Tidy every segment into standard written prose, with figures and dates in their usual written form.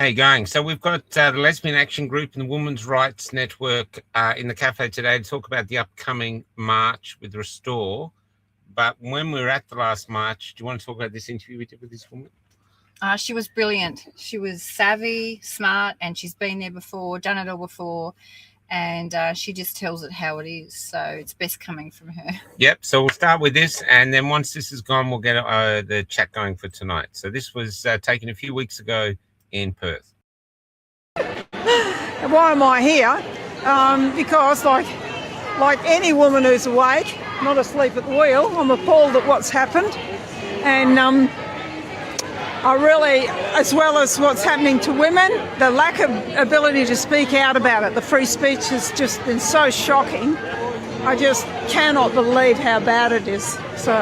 How you going? So we've got the Lesbian Action Group and the Women's Rights Network in the cafe today to talk about the upcoming march with Restore. But when we were at the last march, do you want to talk about this interview we did with this woman? She was brilliant. She was savvy, smart, and she's been there before, done it all before, and she just tells it how it is. So it's best coming from her. Yep. So we'll start with this, and then once this is gone, we'll get the chat going for tonight. So this was taken a few weeks ago in Perth. Why am I here? Because like any woman who's awake, not asleep at the wheel, I'm appalled at what's happened, and I really, as well as what's happening to women, the lack of ability to speak out about it. The free speech has just been so shocking. I just cannot believe how bad it is. So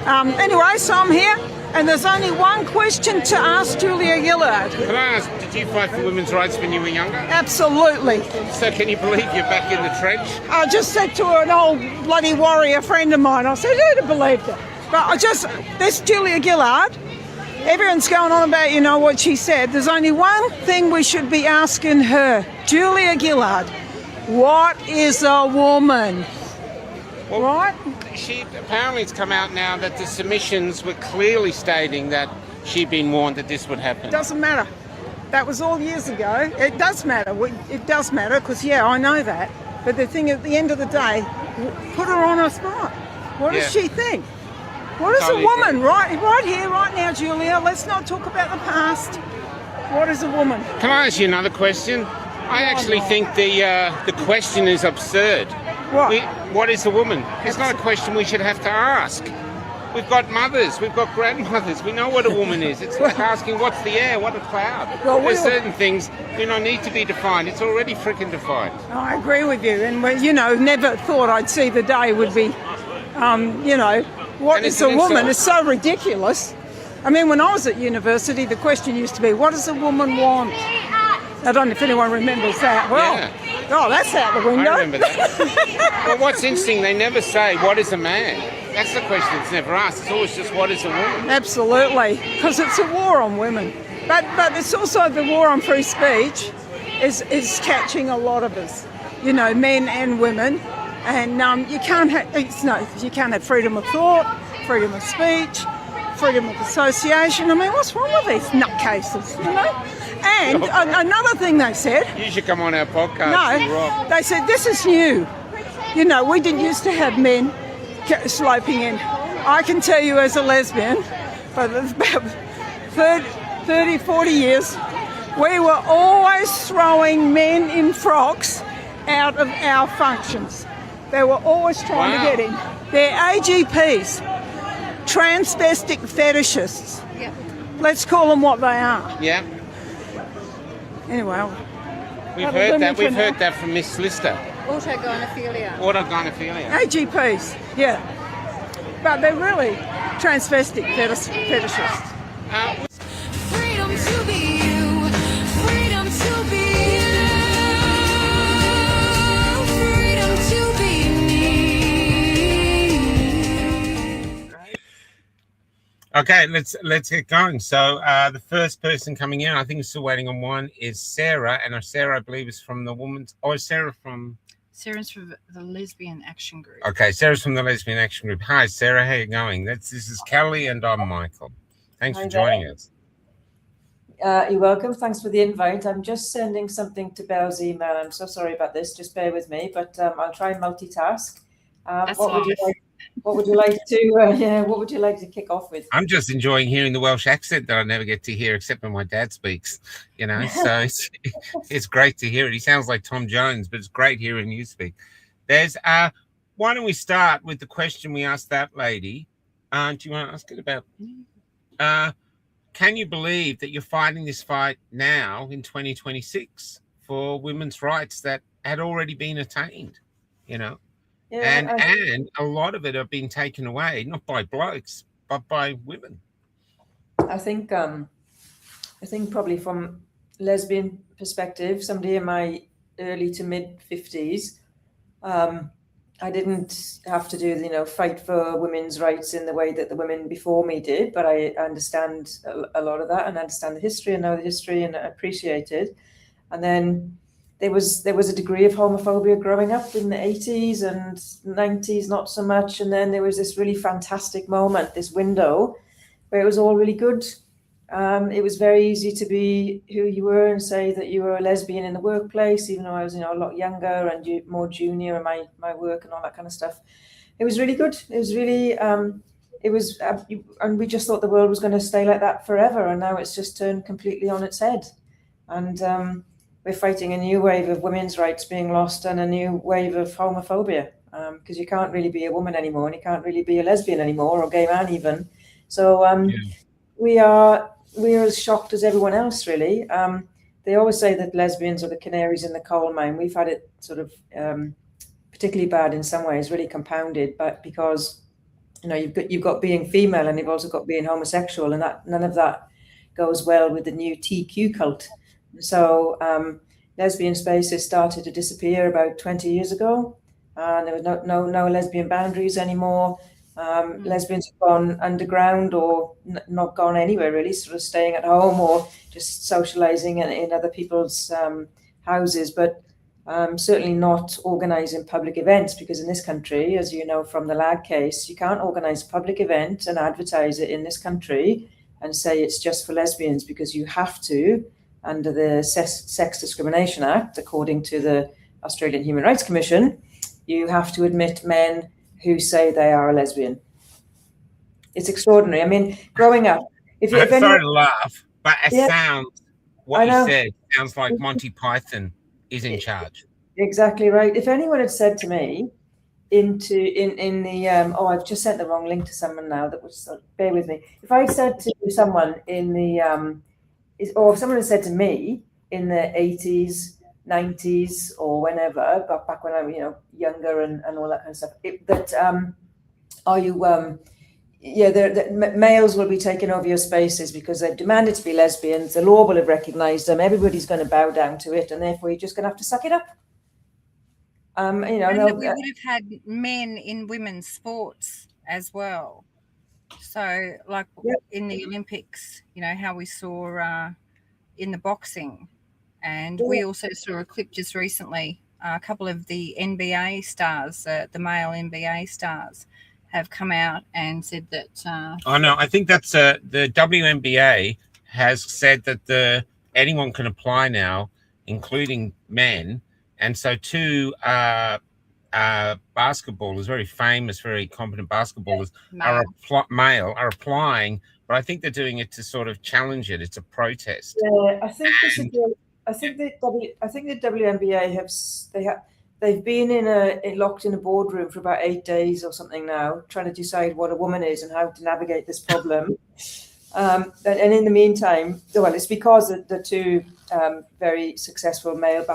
anyway, so I'm here. And there's only one question to ask Julia Gillard. Can I ask, did you fight for women's rights when you were younger? Absolutely. So can you believe you're back in the trench? I just said to an old bloody warrior friend of mine, I said, who'd have believed it? But this Julia Gillard, everyone's going on about, what she said. There's only one thing we should be asking her. Julia Gillard, what is a woman? Well, right? Apparently it's come out now that the submissions were clearly stating that she'd been warned that this would happen. Doesn't matter. That was all years ago. It does matter. It does matter because, I know that. But the thing at the end of the day, put her on her spot. What does she think? What is a woman? Right here, right now, Julia. Let's not talk about the past. What is a woman? Can I ask you another question? I actually think the question is absurd. What is a woman? It's not a question we should have to ask. We've got mothers, we've got grandmothers, we know what a woman is. It's like asking what's the air, what a cloud. There's certain things need to be defined. It's already freaking defined. I agree with you, and never thought I'd see the day would be, what is a woman? It's so ridiculous. I mean, when I was at university, the question used to be, what does a woman want? I don't know if anyone remembers that. Well, that's out the window. I remember that. Well, what's interesting, they never say, what is a man? That's the question that's never asked. It's always just, what is a woman? Absolutely, because it's a war on women. But it's also the war on free speech is catching a lot of us, men and women. And you can't have freedom of thought, freedom of speech, freedom of association. I mean, what's wrong with these nutcases, And another thing they said... You should come on our podcast. No, they said, this is new. We didn't used to have men sloping in. I can tell you as a lesbian, for about 30, 40 years, we were always throwing men in frocks out of our functions. They were always trying to get in. They're AGPs, transvestic fetishists. Yeah. Let's call them what they are. Yeah. Anyway, we've heard that from Miss Lister. Autogynephilia. AGPs, yeah. But they're really transvestic fetishists. Freedom to be you. Freedom to be you. Freedom to be me. Okay, let's get going. So the first person coming in, I think we're still waiting on one, is Sarah. And Sarah, I believe, is from the woman's... Oh, is Sarah from... Sarah's from the Lesbian Action Group. Okay, Sarah's from the Lesbian Action Group. Hi, Sarah. How you going? This is Kelly and I'm Michael. Thanks for joining us. You're welcome. Thanks for the invite. I'm just sending something to Belle's email. I'm so sorry about this. Just bear with me, but I'll try and multitask. What would you like to kick off with? I'm just enjoying hearing the Welsh accent that I never get to hear except when my dad speaks, so it's great to hear it. He sounds like Tom Jones, but it's great hearing you speak. There's why don't we start with the question we asked that lady? Do you want to ask it about can you believe that you're fighting this fight now in 2026 for women's rights that had already been attained, Yeah, and a lot of it have been taken away, not by blokes, but by women. I think probably from lesbian perspective, somebody in my early to mid 50s, I didn't have to do, fight for women's rights in the way that the women before me did, but I understand a lot of that and understand the history and know the history and appreciate it. And then there was a degree of homophobia growing up in the 80s and 90s, not so much. And then there was this really fantastic moment, this window, where it was all really good. It was very easy to be who you were and say that you were a lesbian in the workplace, even though I was, a lot younger and more junior in my work and all that kind of stuff. It was really good. It was really, and we just thought the world was going to stay like that forever. And now it's just turned completely on its head. And we're fighting a new wave of women's rights being lost and a new wave of homophobia, because you can't really be a woman anymore and you can't really be a lesbian anymore, or gay man even. So we are as shocked as everyone else, really. They always say that lesbians are the canaries in the coal mine. We've had it sort of particularly bad in some ways, really compounded, but because you've got being female and you've also got being homosexual, and that none of that goes well with the new TQ cult. So lesbian spaces started to disappear about 20 years ago. There was no lesbian boundaries anymore. Lesbians have gone underground or not gone anywhere really, sort of staying at home or just socializing in other people's houses, but certainly not organising public events, because in this country, as you know from the lag case, you can't organise a public event and advertise it in this country and say it's just for lesbians, because you have to, under the Sex Discrimination Act, according to the Australian Human Rights Commission, you have to admit men who say they are a lesbian. It's extraordinary. I mean, growing up, sorry to laugh, but Yeah. what you said sounds like Monty Python is in charge. Exactly right. If anyone had said to me in the I've just sent the wrong link to someone now. That was, bear with me. If I said to someone in the or if someone had said to me in the 80s, 90s, or whenever, back when I was, younger and all that kind of stuff, are you males will be taking over your spaces because they've demanded to be lesbians, the law will have recognized them, everybody's going to bow down to it, and therefore you're just going to have to suck it up. And we would have had men in women's sports as well. So like in the Olympics, how we saw in the boxing. And we also saw a clip just recently, a couple of the NBA stars, the male NBA stars, have come out and said that... I think that's the WNBA has said that anyone can apply now, including men. And so two basketballers, very famous, very competent basketballers, are applying, but I think they're doing it to sort of challenge it. It's a protest. Yeah, I think the WNBA they've been locked in a boardroom for about 8 days or something now, trying to decide what a woman is and how to navigate this problem. And in the meantime, it's because the two very successful male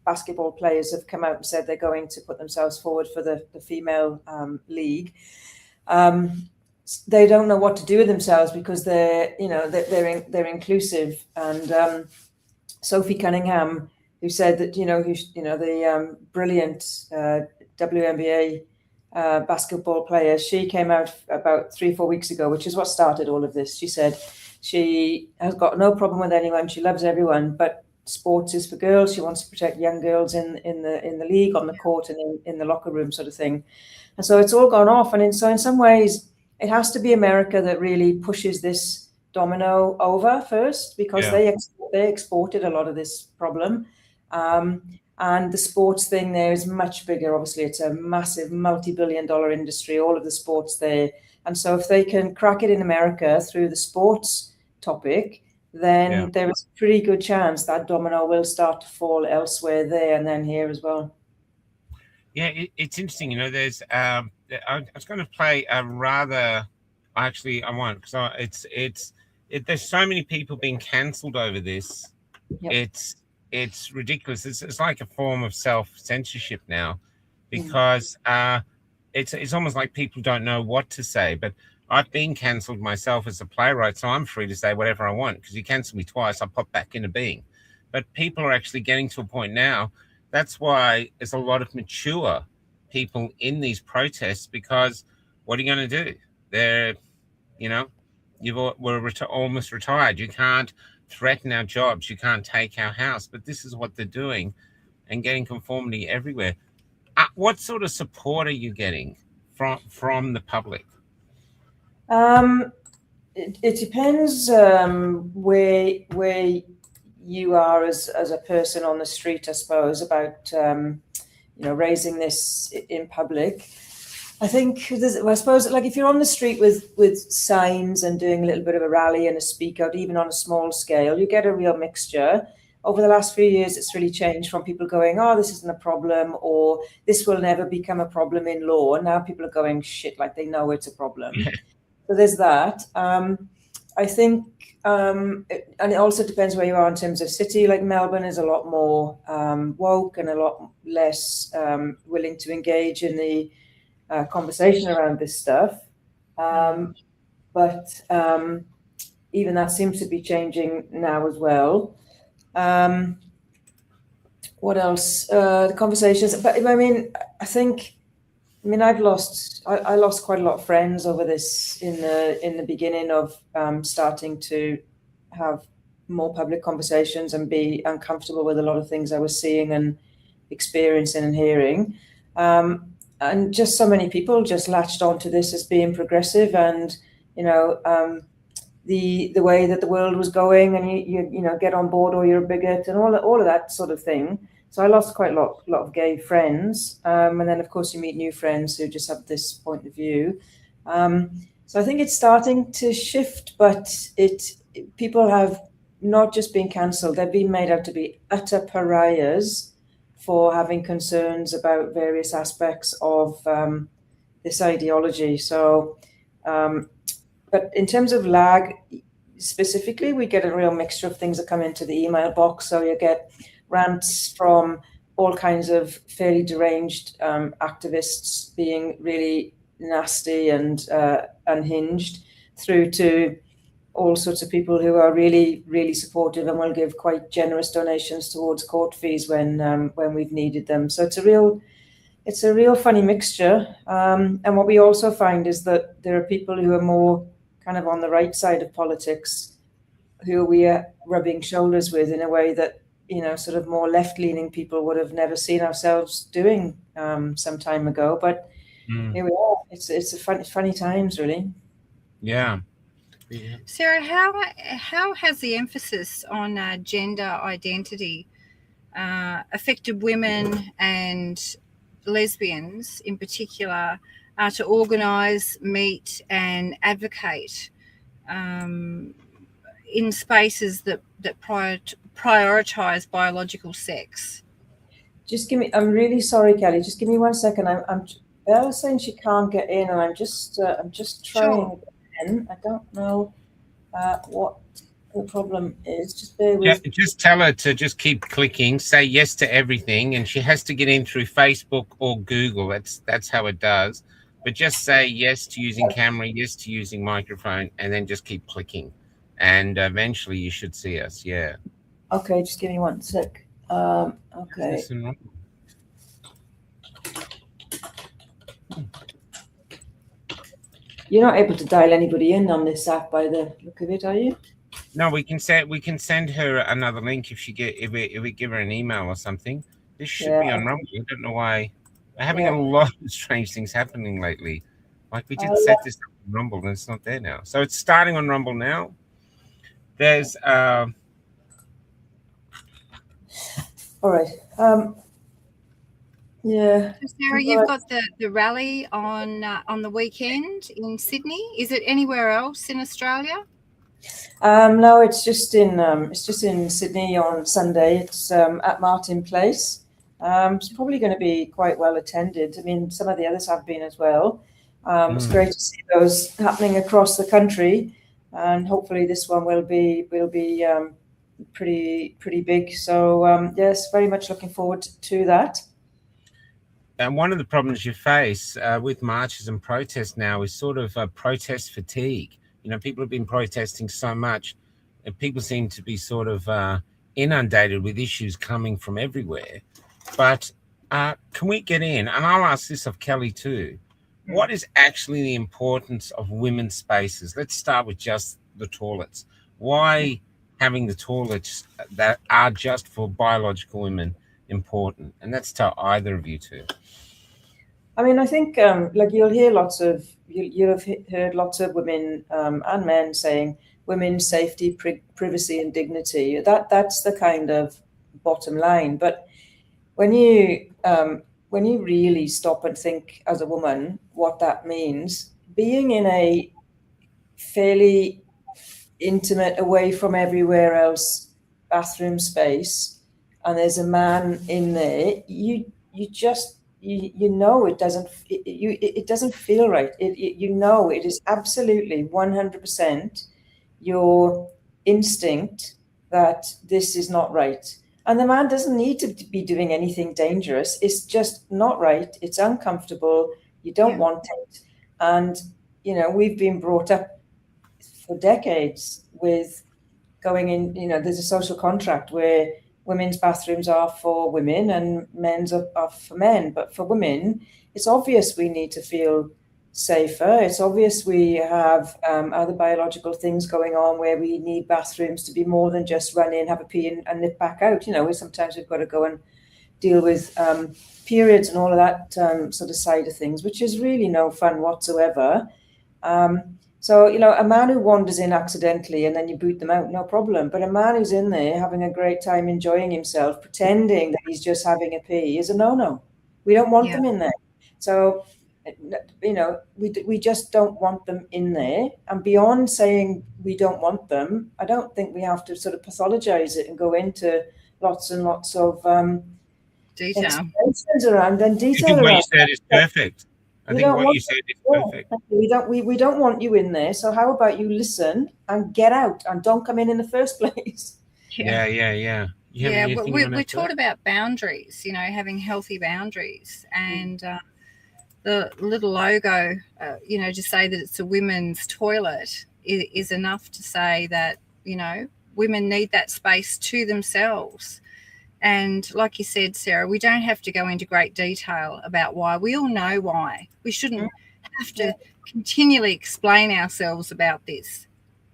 basketball players have come out and said they're going to put themselves forward for the female league. They don't know what to do with themselves because they're inclusive. And Sophie Cunningham, who said that the brilliant WNBA basketball player, she came out about 3-4 weeks ago, which is what started all of this. She said she has got no problem with anyone, she loves everyone, but sports is for girls. She wants to protect young girls in the league, on the court, and in the locker room, sort of thing. And so it's all gone off. And in some ways, it has to be America that really pushes this domino over first, because they exported a lot of this problem. And the sports thing there is much bigger. Obviously, it's a massive multi-billion-dollar industry, all of the sports there. And so if they can crack it in America through the sports topic, then there is a pretty good chance that domino will start to fall elsewhere there and then here as well. Yeah, it's interesting. There's I was going to play a rather, actually I won't, because there's so many people being cancelled over this. It's ridiculous. It's like a form of self-censorship now, because it's almost like people don't know what to say. But I've been cancelled myself as a playwright, so I'm free to say whatever I want, because you cancel me twice, I pop back into being. But people are actually getting to a point now. That's why there's a lot of mature people in these protests, because what are you going to do? They're, you know, we're almost retired. You can't threaten our jobs. You can't take our house. But this is what they're doing, and getting conformity everywhere. What sort of support are you getting from the public? It depends where you are as a person on the street, I suppose, about raising this in public. I think I suppose, like, if you're on the street with signs and doing a little bit of a rally and a speak out, even on a small scale, you get a real mixture. Over the last few years, it's really changed from people going, oh, this isn't a problem, or this will never become a problem in law. And now people are going, shit, like they know it's a problem. So there's that. I think, and it also depends where you are in terms of city. Like Melbourne is a lot more woke and a lot less willing to engage in the conversation around this stuff. But even that seems to be changing now as well. What else? The conversations. But I mean, I lost quite a lot of friends over this in the beginning of starting to have more public conversations and be uncomfortable with a lot of things I was seeing and experiencing and hearing. And just so many people just latched onto this as being progressive, and the way that the world was going, and you get on board or you're a bigot and all of that sort of thing. So I lost quite a lot of gay friends, and then of course you meet new friends who just have this point of view. So I think it's starting to shift, but people have not just been cancelled; they've been made out to be utter pariahs for having concerns about various aspects of this ideology. So, but in terms of lag specifically, we get a real mixture of things that come into the email box. So you get rants from all kinds of fairly deranged activists being really nasty and unhinged, through to all sorts of people who are really, really supportive and will give quite generous donations towards court fees when we've needed them. So it's a real funny mixture. And what we also find is that there are people who are more kind of on the right side of politics, who we are rubbing shoulders with in a way that sort of more left-leaning people would have never seen ourselves doing some time ago. But here we are. It's a funny times, really. Yeah. Sarah, how has the emphasis on gender identity affected women and lesbians in particular to organise, meet and advocate in spaces that prioritise biological sex? Just give me, I'm really sorry, Kelly, just give me 1 second. Bella's saying she can't get in, and I'm just trying again. I don't know what the problem is. Just bear with me. Just tell her to just keep clicking, say yes to everything, and she has to get in through Facebook or Google. That's how it does. But just say yes to using camera, yes to using microphone, and then just keep clicking. And eventually you should see us, yeah. Okay, just give me 1 sec. Okay. You're not able to dial anybody in on this app by the look of it, are you? No, we can send her another link if we give her an email or something. This should be on Rumble. I don't know why. We're having a lot of strange things happening lately. Like we did set this up on Rumble and it's not there now. So it's starting on Rumble now. There's all right. Yeah. So Sarah, you've got the rally on the weekend in Sydney. Is it anywhere else in Australia? No, it's just in Sydney on Sunday. It's at Martin Place. It's probably going to be quite well attended. I mean, some of the others have been as well. It's great to see those happening across the country, and hopefully this one will be pretty big. So yes, very much looking forward to that. And one of the problems you face with marches and protests now is sort of protest fatigue. People have been protesting so much, and people seem to be sort of inundated with issues coming from everywhere. But Can we get in? And I'll ask this of Kelly too. What is actually the importance of women's spaces? Let's start with just the toilets. Why having the toilets that are just for biological women important? And that's to either of you two. I mean, I think like you'll hear you'll have heard lots of women and men saying women's safety, privacy, and dignity. That's the kind of bottom line. But when you really stop and think as a woman what that means, being in a fairly intimate, away from everywhere else bathroom space, and there's a man in there, you know it doesn't feel right. You know it is absolutely 100% your instinct that this is not right. And the man doesn't need to be doing anything dangerous. It's just not right. It's uncomfortable. You don't want it. And, you know, we've been brought up for decades with going in, you know, there's a social contract where women's bathrooms are for women and men's are for men. But for women, it's obvious we need to feel safer. It's obvious we have other biological things going on where we need bathrooms to be more than just run in, have a pee and nip back out. You know, sometimes we've got to go and deal with periods and all of that sort of side of things, which is really no fun whatsoever. So, you know, a man who wanders in accidentally and then you boot them out, no problem. But a man who's in there having a great time, enjoying himself, pretending that he's just having a pee is a no-no. We don't want them in there. So, you know, we just don't want them in there. And beyond saying we don't want them, I don't think we have to sort of pathologize it and go into lots and lots of detail around and detail. I think what you said is perfect. I think what you said is perfect. We don't want you in there. So how about you listen and get out and don't come in the first place? Yeah. We taught about boundaries, you know, having healthy boundaries, and the little logo, you know, to say that it's a women's toilet is enough to say that, you know, women need that space to themselves. And like you said, Sarah, we don't have to go into great detail about why. We all know why. We shouldn't have to continually explain ourselves about this.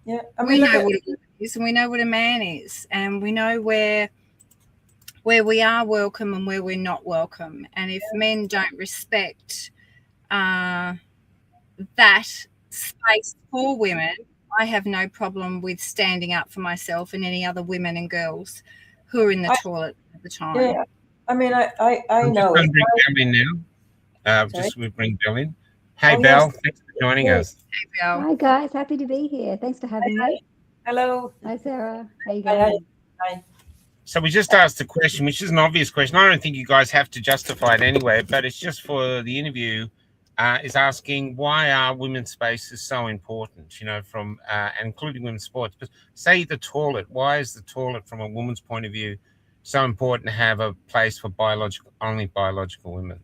Yeah, I mean, we know what it is, and we know what a man is, and we know where we are welcome and where we're not welcome. And if men don't respect that space for women, I have no problem with standing up for myself and any other women and girls who are in the toilet at the time. Yeah, I mean, I know. Just bring Belle in now. We bring Belle in. Hey, Belle, thanks for joining us. Hey, Belle. Hi, guys. Happy to be here. Thanks for having me. Hello. Hi, Sarah. How you going? Hi. So we just asked a question, which is an obvious question. I don't think you guys have to justify it anyway, but it's just for the interview. Is asking why are women's spaces so important, you know, from including women's sports. But say the toilet, why is the toilet from a woman's point of view so important to have a place for only biological women?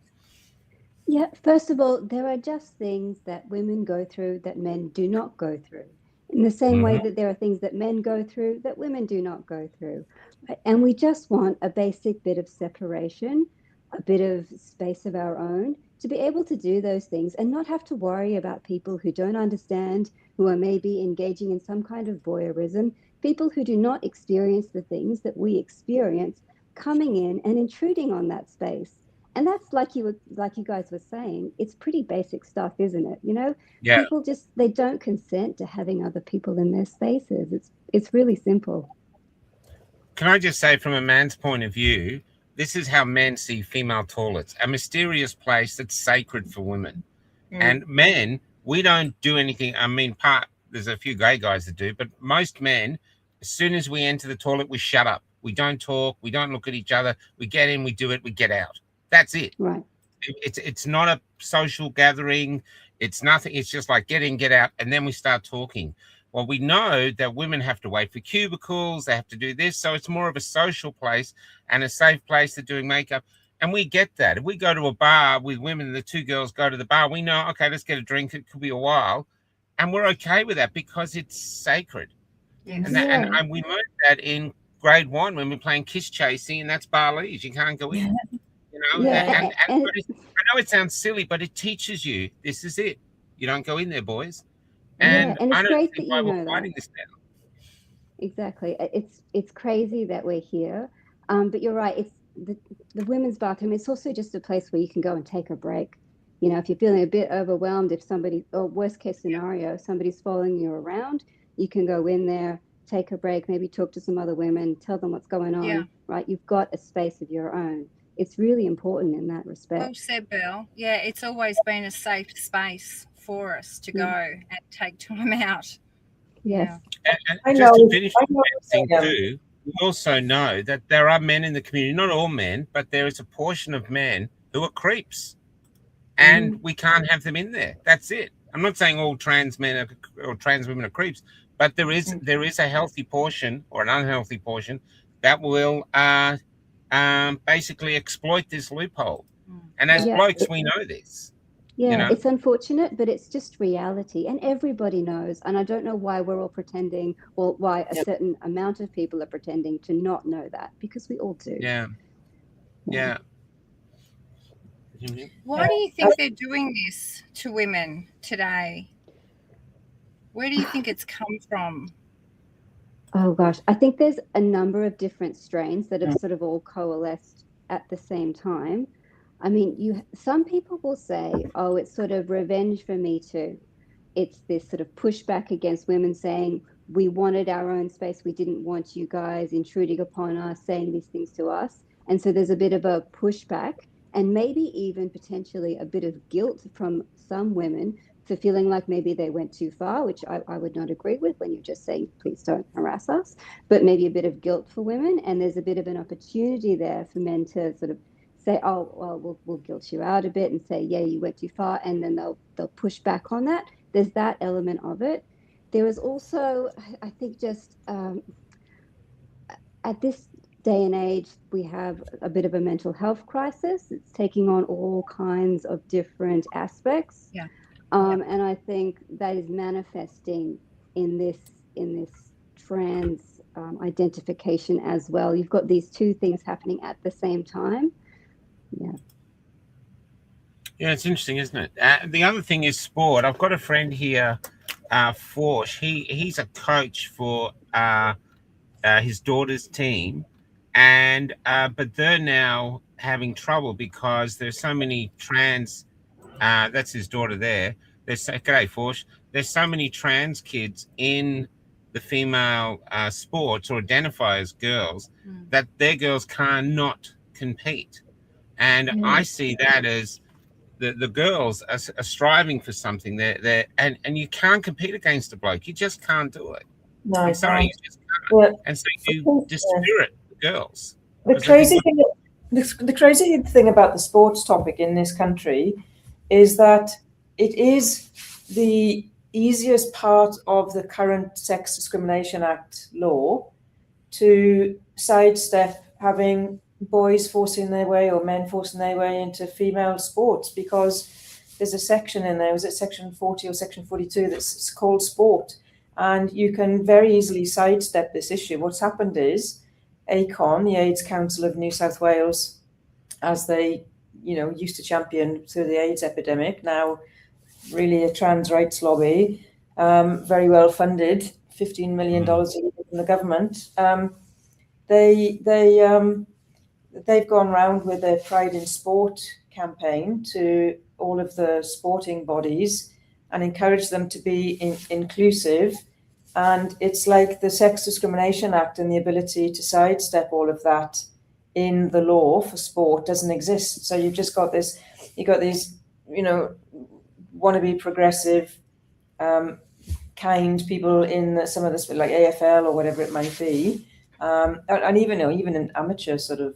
Yeah, first of all, there are just things that women go through that men do not go through. In the same way that there are things that men go through that women do not go through. Right? And we just want a basic bit of separation, a bit of space of our own, to be able to do those things and not have to worry about people who don't understand, who are maybe engaging in some kind of voyeurism, people who do not experience the things that we experience, coming in and intruding on that space. And that's like you guys were saying, it's pretty basic stuff, isn't it? You know, people they don't consent to having other people in their spaces. It's really simple. Can I just say, from a man's point of view, this is how men see female toilets, a mysterious place that's sacred for women. And men, we don't do anything. I mean, there's a few gay guys that do, but most men, as soon as we enter the toilet, we shut up. We don't talk. We don't look at each other. We get in, we do it, we get out. That's it. Right. It's not a social gathering. It's nothing. It's just like get in, get out, and then we start talking. Well, we know that women have to wait for cubicles. They have to do this. So it's more of a social place and a safe place for doing makeup. And we get that. If we go to a bar with women and the two girls go to the bar, we know, okay, let's get a drink. It could be a while. And we're okay with that because it's sacred. Yes. And we learned that in grade 1 when we're playing kiss chasing, and that's Barleys. You can't go in. You know, and I know it sounds silly, but it teaches you this is it. You don't go in there, boys. And it's I don't great see that why you know we're fighting that. this now. Exactly. It's crazy that we're here. But you're right. It's the women's bathroom. It's also just a place where you can go and take a break. You know, if you're feeling a bit overwhelmed, if somebody, or worst case scenario, somebody's following you around, you can go in there, take a break, maybe talk to some other women, tell them what's going on, right? You've got a space of your own. It's really important in that respect. Well said, Bill. Yeah, it's always been a safe space for us to go and take time out. Yes. And just to finish the thing too, we also know that there are men in the community, not all men, but there is a portion of men who are creeps. And we can't have them in there. That's it. I'm not saying all trans men or trans women are creeps, but there is a healthy portion or an unhealthy portion that will basically exploit this loophole. And as blokes, we know this. Yeah, you know? It's unfortunate, but it's just reality. And everybody knows. And I don't know why we're all pretending, or why a certain amount of people are pretending to not know that, because we all do. Yeah. Why do you think they're doing this to women today? Where do you think it's come from? Oh gosh, I think there's a number of different strains that have sort of all coalesced at the same time. I mean, some people will say, oh, it's sort of revenge for Me Too. It's this sort of pushback against women saying, we wanted our own space. We didn't want you guys intruding upon us, saying these things to us. And so there's a bit of a pushback, and maybe even potentially a bit of guilt from some women for feeling like maybe they went too far, which I would not agree with when you're just saying, please don't harass us, but maybe a bit of guilt for women. And there's a bit of an opportunity there for men to sort of say, oh, well, we'll guilt you out a bit and say, yeah, you went too far. And then they'll push back on that. There's that element of it. There is also, I think, just at this day and age, we have a bit of a mental health crisis. It's taking on all kinds of different aspects. And I think that is manifesting in this trans identification as well. You've got these two things happening at the same time. Yeah, it's interesting, isn't it? The other thing is sport. I've got a friend here, Forsh. He's a coach for his daughter's team, and but they're now having trouble because there's so many trans. That's his daughter there. G'day, Forsh. There's so many trans kids in the female sports or identify as girls that their girls cannot compete. And I see that as the girls are striving for something. And you can't compete against a bloke. You just can't do it. No, I'm sorry, you just can't. Yeah. And so you dispirit the girls. The crazy thing about the sports topic in this country is that it is the easiest part of the current Sex Discrimination Act law to sidestep having boys forcing their way or men forcing their way into female sports, because there's a section in there, was it section 40 or section 42, that's called sport, and you can very easily sidestep this issue. What's happened is ACON, the AIDS Council of New South Wales, as they used to champion through the AIDS epidemic, now really a trans rights lobby, very well funded, $15 million a year from the government. They've gone round with their Pride in Sport campaign to all of the sporting bodies and encourage them to be inclusive. And it's like the Sex Discrimination Act and the ability to sidestep all of that in the law for sport doesn't exist. So you've just got these, wannabe progressive, kind people in some of this, like AFL or whatever it might be. And even in amateur sort of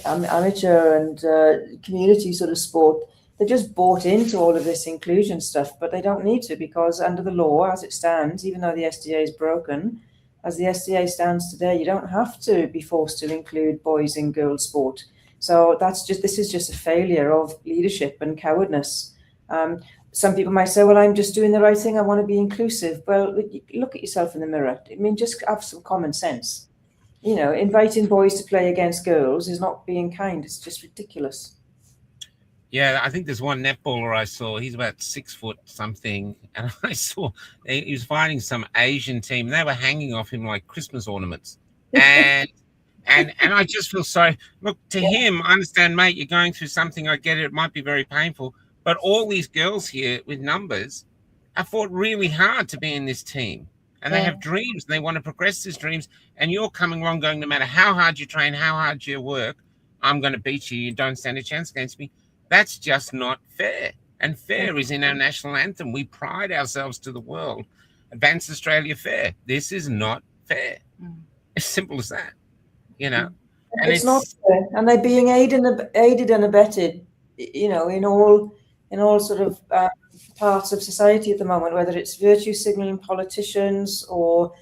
amateur and community sort of sport, they're just bought into all of this inclusion stuff, but they don't need to, because under the law as it stands, even though the SDA is broken, as the SDA stands today, you don't have to be forced to include boys in girls sport. So this is just a failure of leadership and cowardness. Some people might say, well, I'm just doing the right thing. I want to be inclusive. Well, look at yourself in the mirror. I mean, just have some common sense. inviting boys to play against girls is not being kind. It's just ridiculous. Yeah, I think there's one netballer I saw. He's about 6 foot something, and I saw he was fighting some Asian team. They were hanging off him like Christmas ornaments, and I just feel sorry. Look, to him, I understand, mate. You're going through something. I get it. It might be very painful, but all these girls here with numbers have fought really hard to be in this team, and they have dreams. And they want to progress these dreams, and you're coming along, going, no matter how hard you train, how hard you work, I'm going to beat you. You don't stand a chance against me. That's just not fair. And fair is in our national anthem. We pride ourselves to the world. Advance Australia fair. This is not fair. As simple as that, And it's not fair. And they're being aided and abetted, in all sort of parts of society at the moment, whether it's virtue signaling politicians or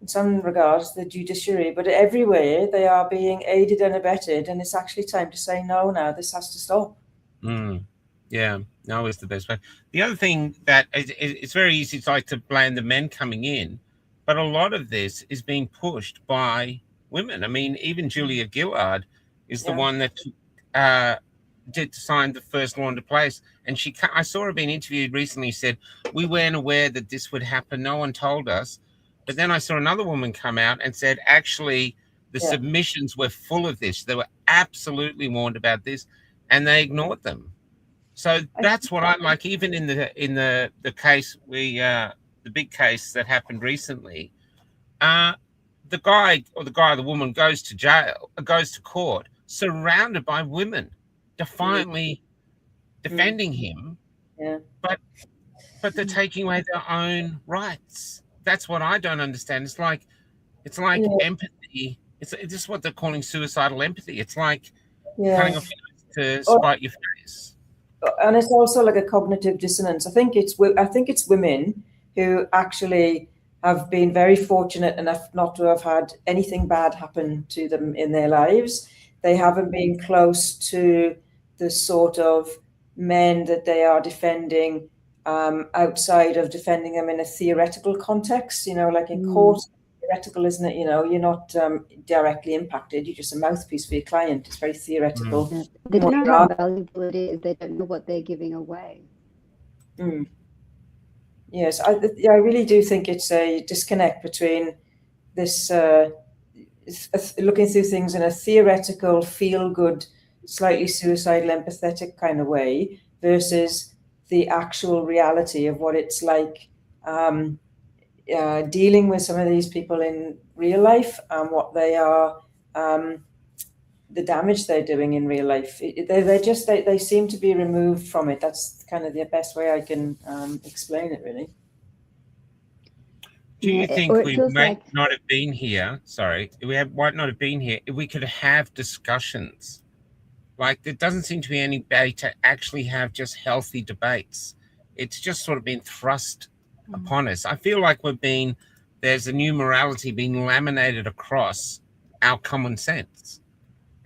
in some regards the judiciary, but everywhere they are being aided and abetted, and it's actually time to say no now. This has to stop. Yeah, no is the best way. The other thing that it's very easy to blame the men coming in, but a lot of this is being pushed by women. I mean, even Julia Gillard is the one that did sign the first law into place, and I saw her being interviewed recently. Said we weren't aware that this would happen. No one told us. But then I saw another woman come out and said, actually, the submissions were full of this. They were absolutely warned about this, and they ignored them. So that's what I like. Even in the case the big case that happened recently, the guy or the woman goes to court, surrounded by women, defiantly defending him. Yeah. But they're taking away their own rights. That's what I don't understand. It's like empathy. It's just what they're calling suicidal empathy. It's like cutting off to spite your face. And it's also like a cognitive dissonance. I think it's women who actually have been very fortunate enough not to have had anything bad happen to them in their lives. They haven't been close to the sort of men that they are defending outside of defending them in a theoretical context, like in court. Theoretical, isn't it? You're not directly impacted. You're just a mouthpiece for your client. It's very theoretical. They don't know how valuable it is. They don't know what they're giving away. Yes, I really do think it's a disconnect between this looking through things in a theoretical, feel-good, slightly suicidal, empathetic kind of way versus the actual reality of what it's like dealing with some of these people in real life and what they are, the damage they're doing in real life. They seem to be removed from it. That's kind of the best way I can explain it, really. Do you think we might not have been here? Sorry, might not have been here if we could have discussions. Like, there doesn't seem to be any way to actually have just healthy debates. It's just sort of been thrust upon us. I feel like there's a new morality being laminated across our common sense.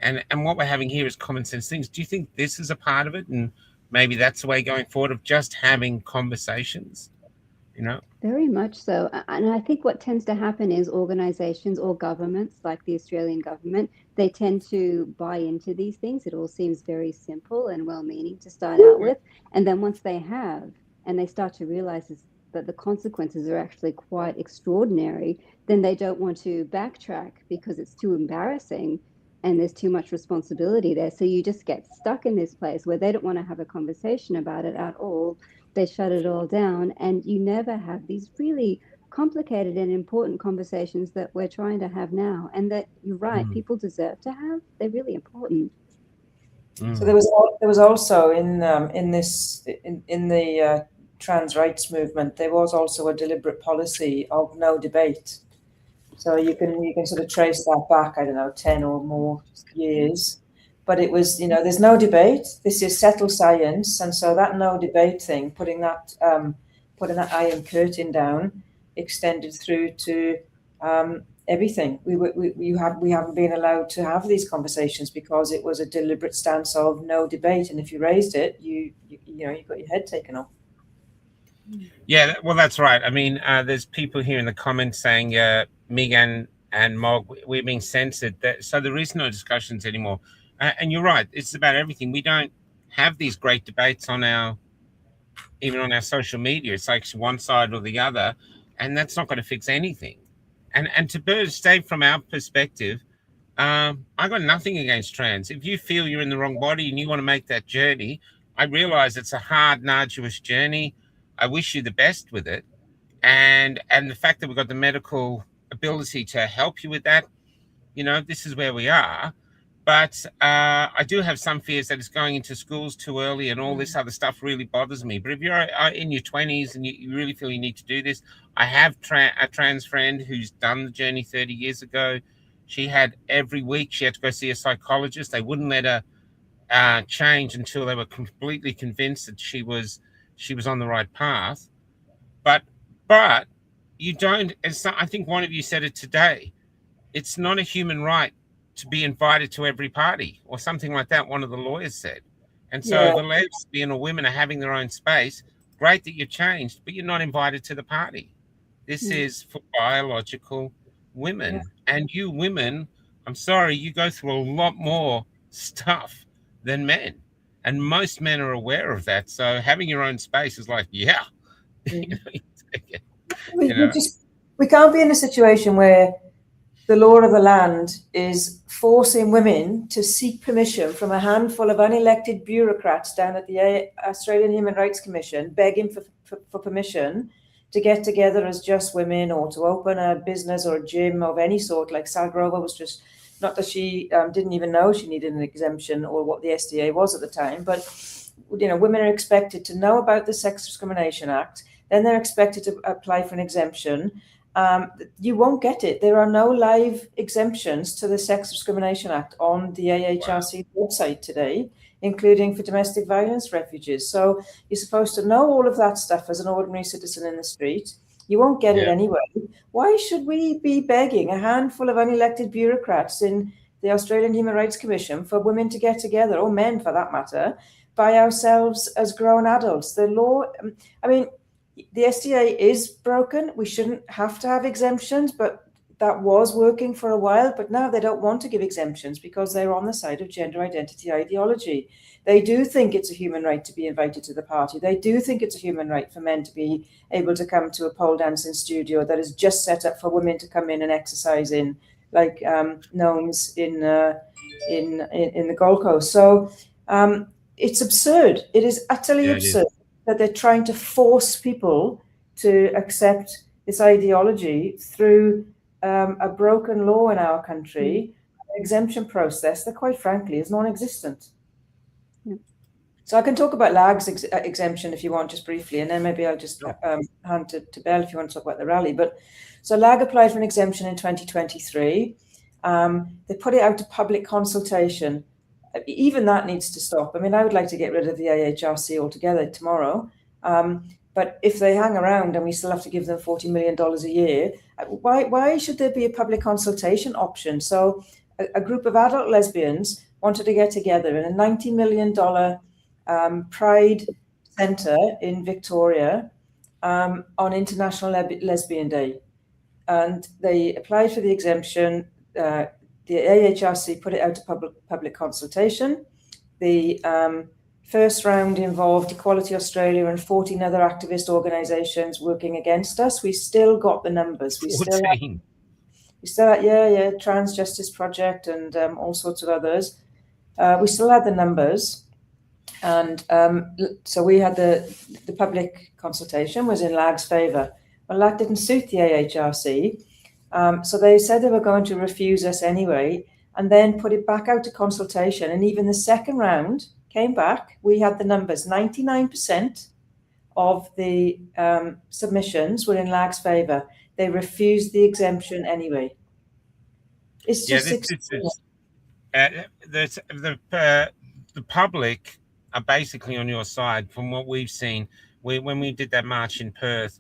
And what we're having here is common sense things. Do you think this is a part of it? And maybe that's the way going forward, of just having conversations, Very much so. And I think what tends to happen is organizations or governments, like the Australian government, they tend to buy into these things. It all seems very simple and well-meaning to start out with. And then once they have, and they start to realize that the consequences are actually quite extraordinary, then they don't want to backtrack because it's too embarrassing and there's too much responsibility there. So you just get stuck in this place where they don't want to have a conversation about it at all. They shut it all down, and you never have these really complicated and important conversations that we're trying to have now, and that you're right, people deserve to have. They're really important. So there was also in the trans rights movement, there was also a deliberate policy of no debate. So you can sort of trace that back, 10 or more years. But it was, there's no debate. This is settled science, and so that no debate thing, putting that iron curtain down, extended through to everything. We haven't been allowed to have these conversations because it was a deliberate stance of no debate, and if you raised it, you got your head taken off. Yeah, well, that's right. I mean, there's people here in the comments saying Megan and Mog, we're being censored. So there is no discussions anymore. And you're right. It's about everything. We don't have these great debates even on our social media. It's like one side or the other, and that's not going to fix anything. And to stay from our perspective, I got nothing against trans. If you feel you're in the wrong body and you want to make that journey, I realize it's a hard, arduous journey. I wish you the best with it. And the fact that we've got the medical ability to help you with that, this is where we are. But I do have some fears that it's going into schools too early, and all this other stuff really bothers me. But if you're in your 20s and you really feel you need to do this, I have a trans friend who's done the journey 30 years ago. She had every week she had to go see a psychologist. They wouldn't let her change until they were completely convinced that she was on the right path. But you don't. I think one of you said it today. It's not a human right to be invited to every party or something like that, one of the lawyers said. And so the lesbian or women are having their own space. Great that you've changed, but you're not invited to the party. This is for biological women. Yeah. And you women, I'm sorry, you go through a lot more stuff than men. And most men are aware of that. So having your own space is like, yeah. We can't be in a situation where the law of the land is forcing women to seek permission from a handful of unelected bureaucrats down at the Australian Human Rights Commission, begging for permission to get together as just women or to open a business or a gym of any sort. Like Sal Grover was just, not that she didn't even know she needed an exemption or what the SDA was at the time, but women are expected to know about the Sex Discrimination Act, then they're expected to apply for an exemption. You won't get it. There are no live exemptions to the Sex Discrimination Act on the AHRC website today, including for domestic violence refugees. So you're supposed to know all of that stuff as an ordinary citizen in the street. You won't get it anyway. Why should we be begging a handful of unelected bureaucrats in the Australian Human Rights Commission for women to get together, or men for that matter, by ourselves as grown adults? The law, the SDA is broken. We shouldn't have to have exemptions, but that was working for a while. But now they don't want to give exemptions because they're on the side of gender identity ideology. They do think it's a human right to be invited to the party. They do think it's a human right for men to be able to come to a pole dancing studio that is just set up for women to come in and exercise in, like gnomes in the Gold Coast. So it's absurd. It is utterly absurd that they're trying to force people to accept this ideology through a broken law in our country, an exemption process that, quite frankly, is non-existent. So I can talk about LAG's exemption if you want, just briefly, and then maybe I'll just hand to Belle if you want to talk about the rally. But so LAG applied for an exemption in 2023. They put it out to public consultation. Even that needs to stop. I mean, I would like to get rid of the AHRC altogether tomorrow. But if they hang around and we still have to give them $40 million a year, why should there be a public consultation option? So a group of adult lesbians wanted to get together in a $90 million Pride Centre in Victoria on International Lesbian Day. And they applied for the exemption. The AHRC put it out to public consultation. The first round involved Equality Australia and 14 other activist organisations working against us. We still got the numbers. We still had Trans Justice Project and all sorts of others. We still had the numbers. And so we had the public consultation was in LAG's favour. Well, LAG didn't suit the AHRC. So they said they were going to refuse us anyway, and then put it back out to consultation. And even the second round came back. We had the numbers. 99% of the submissions were in LAG's favour. They refused the exemption anyway. It's just the public are basically on your side from what we've seen. When we did that march in Perth,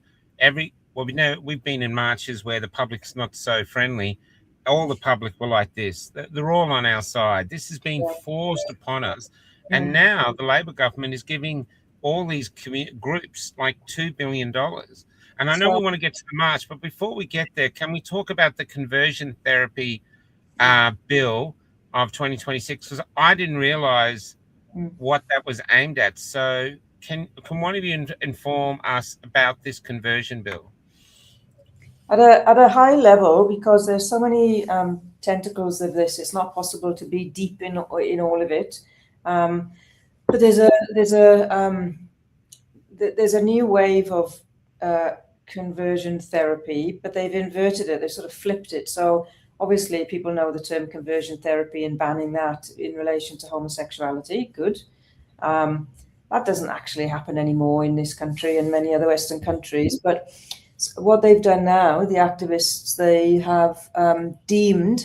we've been in marches where the public's not so friendly. All the public were like this. They're all on our side. This has been forced upon us. And now the Labor government is giving all these groups like $2 billion. And I know we want to get to the march, but before we get there, can we talk about the conversion therapy bill of 2026? Because I didn't realize what that was aimed at. So can one of you inform us about this conversion bill? At a high level, because there's so many tentacles of this, it's not possible to be deep in all of it. But there's a new wave of conversion therapy, but they've inverted it. They've sort of flipped it. So obviously, people know the term conversion therapy and banning that in relation to homosexuality. Good. That doesn't actually happen anymore in this country and many other Western countries, but what they've done now, the activists, they have deemed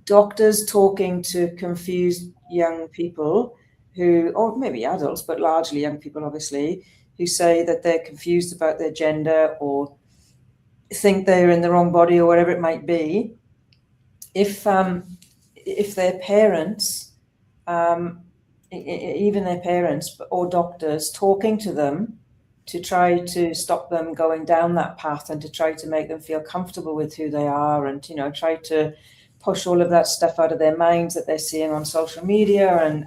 doctors talking to confused young people who, or maybe adults, but largely young people, obviously, who say that they're confused about their gender or think they're in the wrong body or whatever it might be. If their parents, even their parents or doctors, talking to them to try to stop them going down that path and to try to make them feel comfortable with who they are and, try to push all of that stuff out of their minds that they're seeing on social media and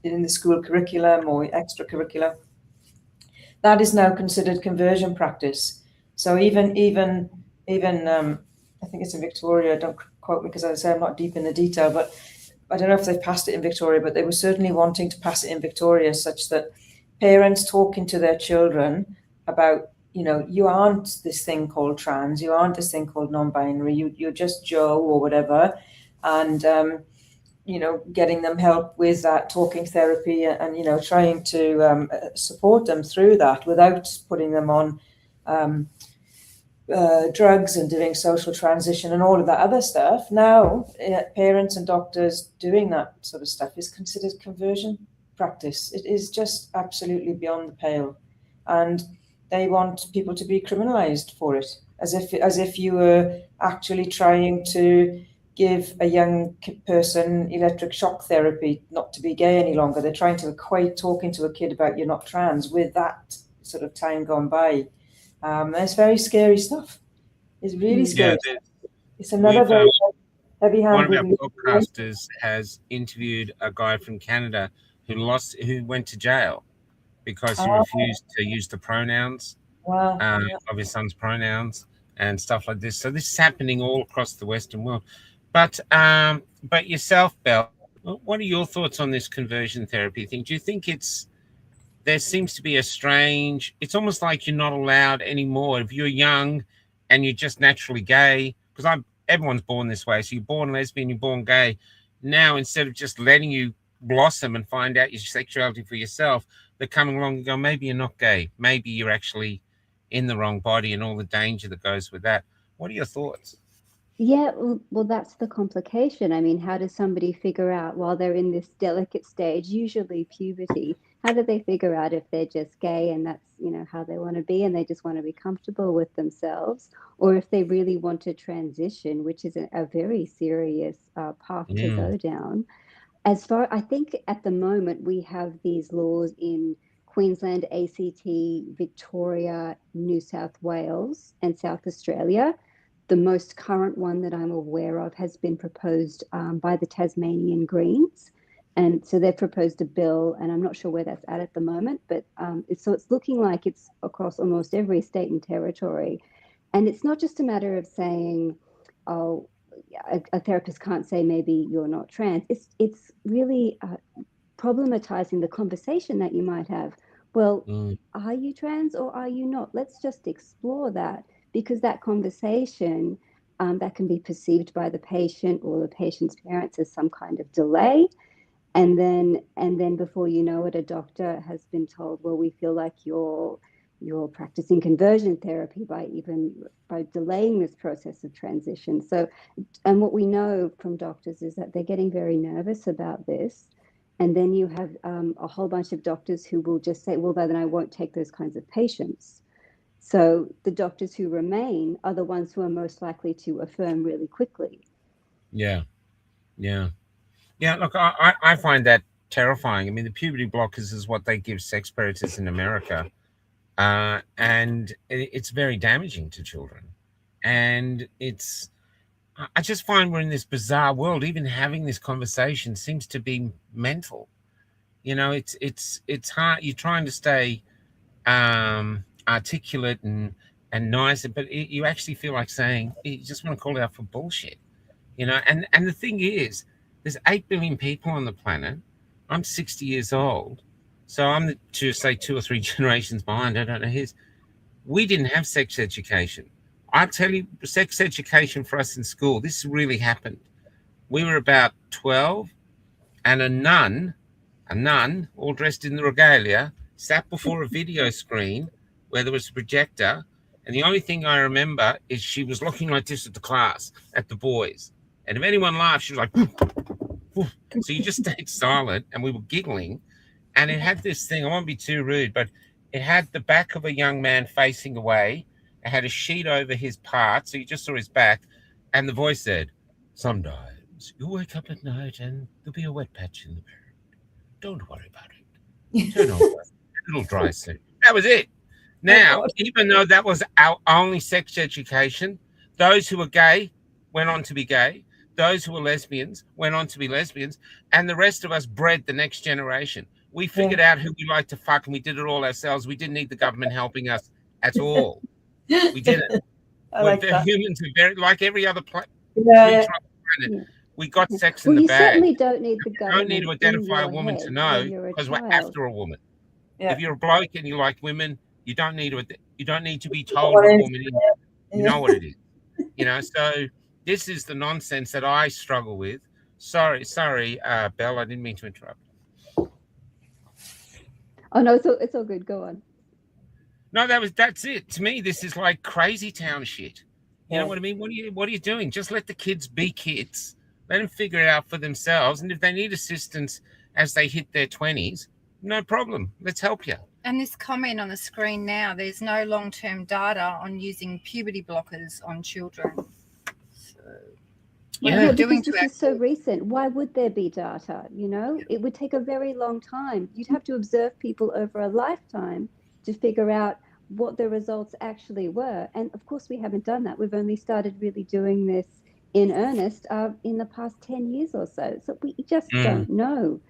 in the school curriculum or extracurricular. That is now considered conversion practice. So even I think it's in Victoria, don't quote me because as I say, I'm not deep in the detail, but I don't know if they've passed it in Victoria, but they were certainly wanting to pass it in Victoria such that parents talking to their children about, you aren't this thing called trans, you aren't this thing called non-binary, you're just Joe or whatever. And, getting them help with that talking therapy and, trying to support them through that without putting them on drugs and doing social transition and all of that other stuff. Now, parents and doctors doing that sort of stuff is considered conversion practice. It is just absolutely beyond the pale, and they want people to be criminalized for it, as if you were actually trying to give a young person electric shock therapy not to be gay any longer. They're trying to equate talking to a kid about you're not trans with that sort of time gone by. It's very scary stuff. It's really scary. Yeah, it's another very heavy-handed. One of our podcasters has interviewed a guy from Canada who went to jail because he refused to use the pronouns of his son's pronouns and stuff like this. So this is happening all across the Western world. But yourself, Belle, what are your thoughts on this conversion therapy thing? Do you think there seems to be it's almost like you're not allowed anymore if you're young and you're just naturally gay, because everyone's born this way. So you're born lesbian, you're born gay. Now, instead of just letting you blossom and find out your sexuality for yourself, they're coming along and go, maybe you're not gay. Maybe you're actually in the wrong body and all the danger that goes with that. What are your thoughts? Yeah, well, that's the complication. I mean, how does somebody figure out while they're in this delicate stage, usually puberty, how do they figure out if they're just gay and that's, how they want to be and they just want to be comfortable with themselves, or if they really want to transition, which is a very serious path to go down. I think at the moment we have these laws in Queensland, ACT, Victoria, New South Wales, and South Australia. The most current one that I'm aware of has been proposed by the Tasmanian Greens. And so they've proposed a bill, and I'm not sure where that's at the moment, but it's looking like it's across almost every state and territory. And it's not just a matter of saying, oh, a therapist can't say maybe you're not trans. It's really problematizing the conversation that you might have. Well, are you trans or are you not? Let's just explore that, because that conversation that can be perceived by the patient or the patient's parents as some kind of delay. And then before you know it, a doctor has been told, well, we feel like you're practicing conversion therapy by delaying this process of transition. So, and what we know from doctors is that they're getting very nervous about this. And then you have a whole bunch of doctors who will just say, well, then I won't take those kinds of patients. So the doctors who remain are the ones who are most likely to affirm really quickly. Yeah. Look, I find that terrifying. I mean, the puberty blockers is what they give sex predators in America. and it's very damaging to children. And I just find we're in this bizarre world. Even having this conversation seems to be mental. You know, it's hard. You're trying to stay articulate and nice, but you actually feel like saying, you just want to call out for bullshit. You know, and the thing is, there's 8 billion people on the planet. I'm 60 years old, so I'm to say 2 or 3 generations behind. I don't know his. We didn't have sex education. I tell you, sex education for us in school, this really happened. We were about 12, and a nun, all dressed in the regalia, sat before a video screen where there was a projector, and the only thing I remember is she was looking like this at the class, at the boys. And if anyone laughed, she was like, woof, woof. So you just stayed silent, and we were giggling. And it had this thing, I won't be too rude, but it had the back of a young man facing away. It had a sheet over his part, so you just saw his back. And the voice said, sometimes you wake up at night and there'll be a wet patch in the bed. Don't worry about it. Turn over. It'll dry soon. That was it. Now, even though that was our only sex education, those who were gay went on to be gay. Those who were lesbians went on to be lesbians. And the rest of us bred the next generation. We figured out who we liked to fuck, and we did it all ourselves. We didn't need the government helping us at all. We didn't. Humans are very, like every other planet. We got sex in the bag. You certainly don't need the government. You don't need to identify a woman to know, because we're after a woman. Yeah. If you're a bloke and you like women, you don't need to be told what a woman is. You know what it is. You know, so this is the nonsense that I struggle with. Sorry, Belle, I didn't mean to interrupt. Oh no, it's all good. Go on. No, that's it. To me, this is like crazy town shit. You know what I mean? What are you doing? Just let the kids be kids. Let them figure it out for themselves. And if they need assistance as they hit their 20s, no problem. Let's help you. And this comment on the screen now, there's no long-term data on using puberty blockers on children. Yeah, because this is so recent. Why would there be data? You know, it would take a very long time. You'd have to observe people over a lifetime to figure out what the results actually were. And of course, we haven't done that. We've only started really doing this in earnest in the past 10 years or so. So we just don't know.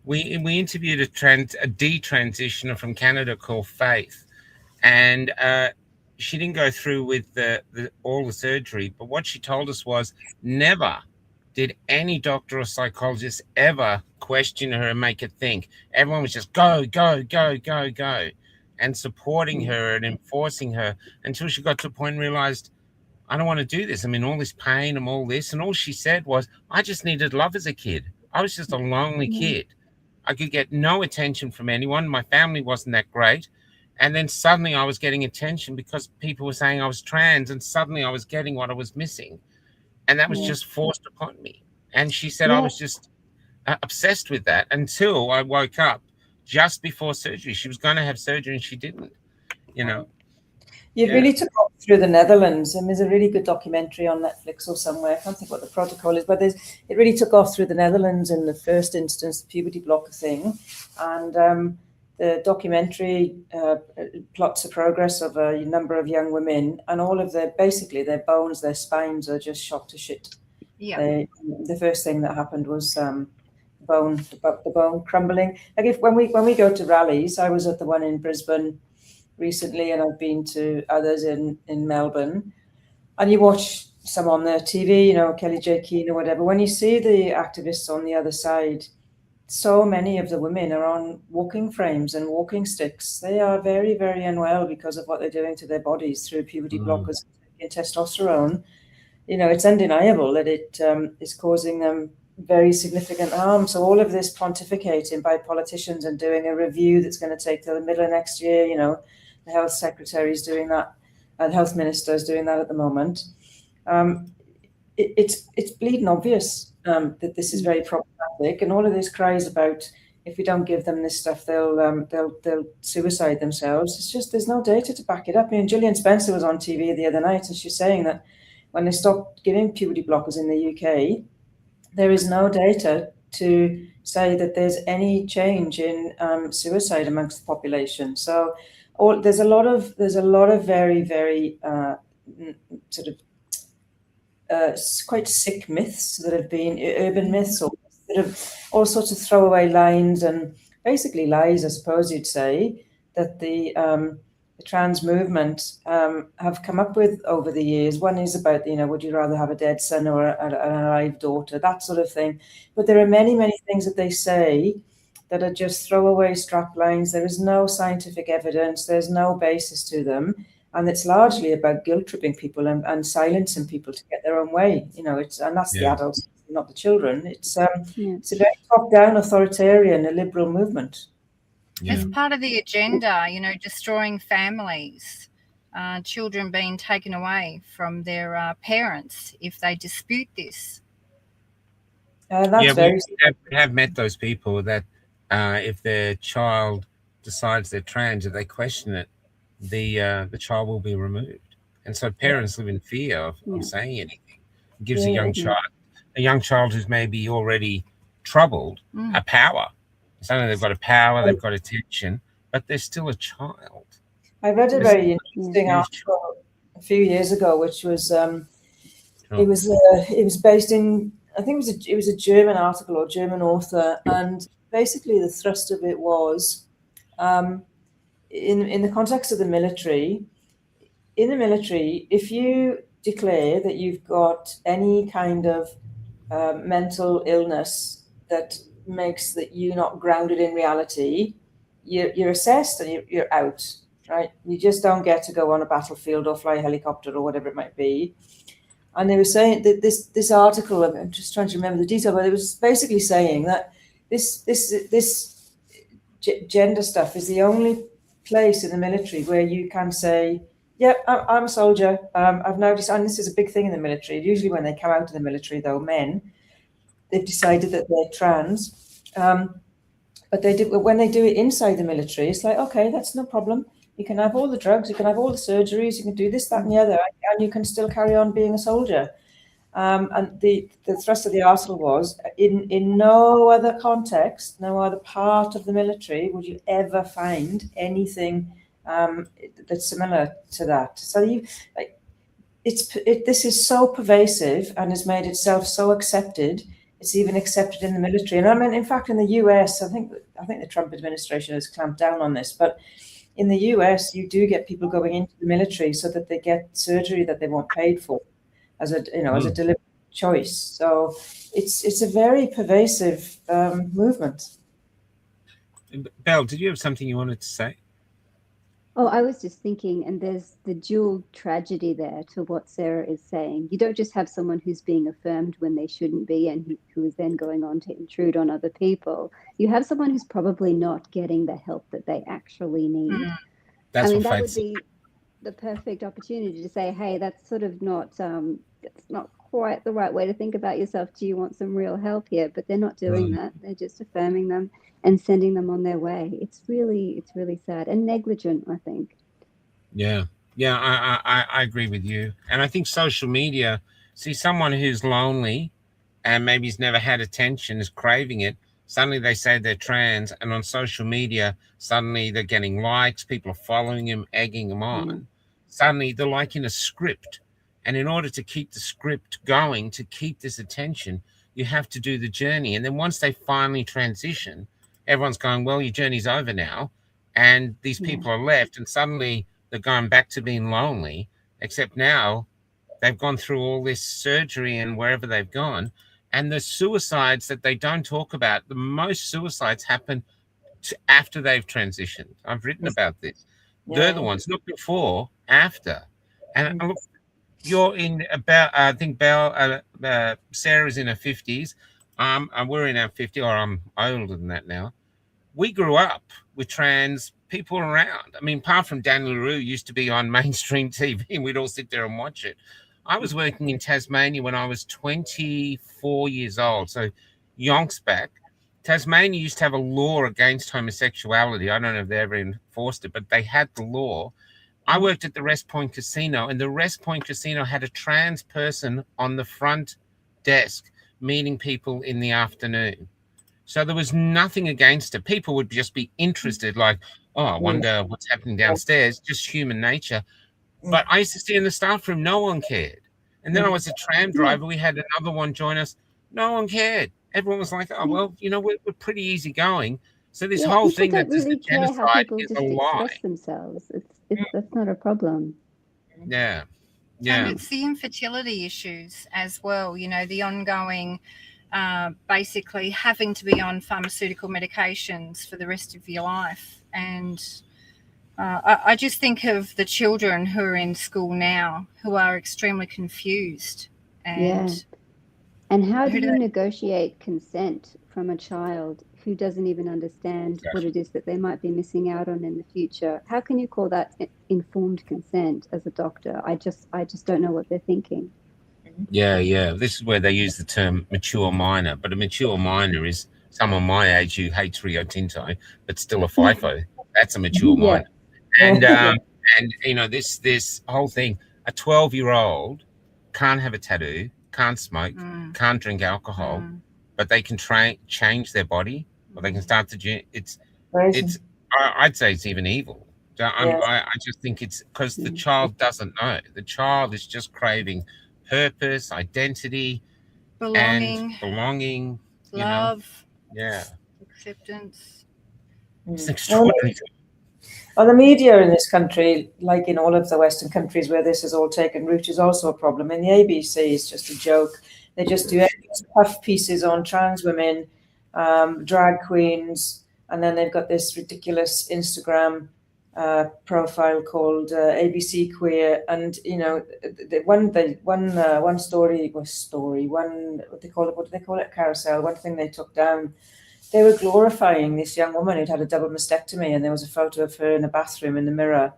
We interviewed a detransitioner from Canada called Faith, and she didn't go through with all the surgery, but what she told us was never did any doctor or psychologist ever question her and make her think. Everyone was just go, and supporting her and enforcing her until she got to a point and realized, I don't want to do this. I'm in all this pain and all this. And all she said was, I just needed love as a kid. I was just a lonely kid. I could get no attention from anyone. My family wasn't that great. And then suddenly I was getting attention because people were saying I was trans, and suddenly I was getting what I was missing. And that was just forced upon me. And she said I was just obsessed with that until I woke up just before surgery. She was going to have surgery and she didn't, you know. You really took off through the Netherlands, and there's a really good documentary on Netflix or somewhere. I can't think what the protocol is, but it really took off through the Netherlands in the first instance, the puberty blocker thing. And the documentary plots the progress of a number of young women, and all of their bones, their spines are just shot to shit. Yeah. The first thing that happened was the bone crumbling. Like when we go to rallies, I was at the one in Brisbane recently, and I've been to others in Melbourne, and you watch some on the TV, you know, Kelly J. Keane or whatever. When you see the activists on the other side, so many of the women are on walking frames and walking sticks. They are very, very unwell because of what they're doing to their bodies through puberty blockers and testosterone. You know, it's undeniable that it is causing them very significant harm. So all of this pontificating by politicians and doing a review that's going to take till the middle of next year, you know, the health secretary is doing that, and health minister is doing that at the moment. It's bleeding obvious that this is very problematic, and all of this cries about if we don't give them this stuff, they'll suicide themselves. It's just there's no data to back it up. I mean, Gillian Spencer was on TV the other night, and she's saying that when they stopped giving puberty blockers in the UK, there is no data to say that there's any change in suicide amongst the population. So there's a lot of very, very sort of quite sick myths that have been urban myths, or that have all sorts of throwaway lines and basically lies, I suppose you'd say, that the trans movement have come up with over the years. One is about, would you rather have a dead son or an alive daughter, that sort of thing. But there are many, many things that they say that are just throwaway strap lines. There is no scientific evidence. There's no basis to them. And it's largely about guilt tripping people and silencing people to get their own way. And that's the adults, not the children. It's a very top-down, authoritarian, a liberal movement. Yeah. It's part of the agenda, destroying families, children being taken away from their parents if they dispute this. We have met those people that if their child decides they're trans, if they question it, the child will be removed. And so parents live in fear of saying anything. It gives a young child who's maybe already troubled a power. Suddenly they've got a power, they've got attention, but they're still a child. I read a very interesting article a few years ago, which was it was based in, I think it was a German article or German author, and basically the thrust of it was in the context of the military. In the military, if you declare that you've got any kind of mental illness that makes that you're not grounded in reality, you're assessed and you're out, right? You just don't get to go on a battlefield or fly a helicopter or whatever it might be. And they were saying that this article, I'm just trying to remember the detail, but it was basically saying that this gender stuff is the only place in the military where you can say, yeah, I'm a soldier. I've now decided, and this is a big thing in the military. Usually when they come out of the military, though, men, they've decided that they're trans. But when they do it inside the military, it's like, okay, that's no problem. You can have all the drugs, you can have all the surgeries, you can do this, that, and the other, and you can still carry on being a soldier. And the thrust of the article was, in no other context, no other part of the military would you ever find anything that's similar to that. So this is so pervasive and has made itself so accepted. It's even accepted in the military. And I mean, in fact, in the US, I think the Trump administration has clamped down on this, but in the US, you do get people going into the military so that they get surgery that they want paid for as a deliberate choice. So it's a very pervasive movement. Belle, did you have something you wanted to say? Oh, I was just thinking, and there's the dual tragedy there to what Sarah is saying. You don't just have someone who's being affirmed when they shouldn't be and who is then going on to intrude on other people. You have someone who's probably not getting the help that they actually need. That would be the perfect opportunity to say, hey, that's sort of not, that's not quite the right way to think about yourself. Do you want some real help here? But they're not doing that. They're just affirming them and sending them on their way. It's really sad and negligent, I think. Yeah, I agree with you. And I think social media, see someone who's lonely and maybe has never had attention, is craving it. Suddenly they say they're trans, and on social media, suddenly they're getting likes, people are following them, egging them on. Suddenly they're like in a script. And in order to keep the script going, to keep this attention, you have to do the journey. And then once they finally transition, everyone's going, well, your journey's over now. And these people are left, and suddenly they're going back to being lonely, except now they've gone through all this surgery and wherever they've gone. And the suicides that they don't talk about, the most suicides happen after they've transitioned. I've written about this. They're the ones, not before, after. And look, you're in about, I think Sarah's in her 50s. And we're in our 50s, or I'm older than that now. We grew up with trans people around. I mean, apart from Daniel LaRue used to be on mainstream TV and we'd all sit there and watch it. I was working in Tasmania when I was 24 years old. So yonks back. Tasmania used to have a law against homosexuality. I don't know if they ever enforced it, but they had the law. I worked at the West Point Casino, and the West Point Casino had a trans person on the front desk meeting people in the afternoon. So there was nothing against it. People would just be interested, like, oh, I wonder what's happening downstairs, just human nature. But I used to see in the staff room, no one cared. And then I was a tram driver. We had another one join us. No one cared. Everyone was like, oh, well, you know, we're pretty easygoing. So this whole people thing don't that there's really a care how genocide people is a just lie. express themselves. That's not a problem. Yeah. And it's the infertility issues as well, you know, the ongoing basically having to be on pharmaceutical medications for the rest of your life. And I just think of the children who are in school now who are extremely confused. And And how do you negotiate consent from a child who doesn't even understand what it is that they might be missing out on in the future? How can you call that informed consent as a doctor? I just don't know what they're thinking. Yeah. This is where they use the term mature minor, but a mature minor is someone my age who hates Rio Tinto, but still a FIFO. That's a mature minor. And you know, this whole thing, a 12-year-old can't have a tattoo, can't smoke, can't drink alcohol, but they can change their body, or they can start to. It's. I'd say it's even evil. I just think it's because the child doesn't know. The child is just craving purpose, identity, belonging, love, acceptance. It's extraordinary. Well, the media in this country, like in all of the Western countries where this has all taken root, is also a problem. And the ABC is just a joke. They just do puff pieces on trans women, drag queens, and then they've got this ridiculous Instagram profile called ABC Queer. And you know, what do they call it? Carousel. One thing they took down. They were glorifying this young woman who'd had a double mastectomy, and there was a photo of her in a bathroom in the mirror.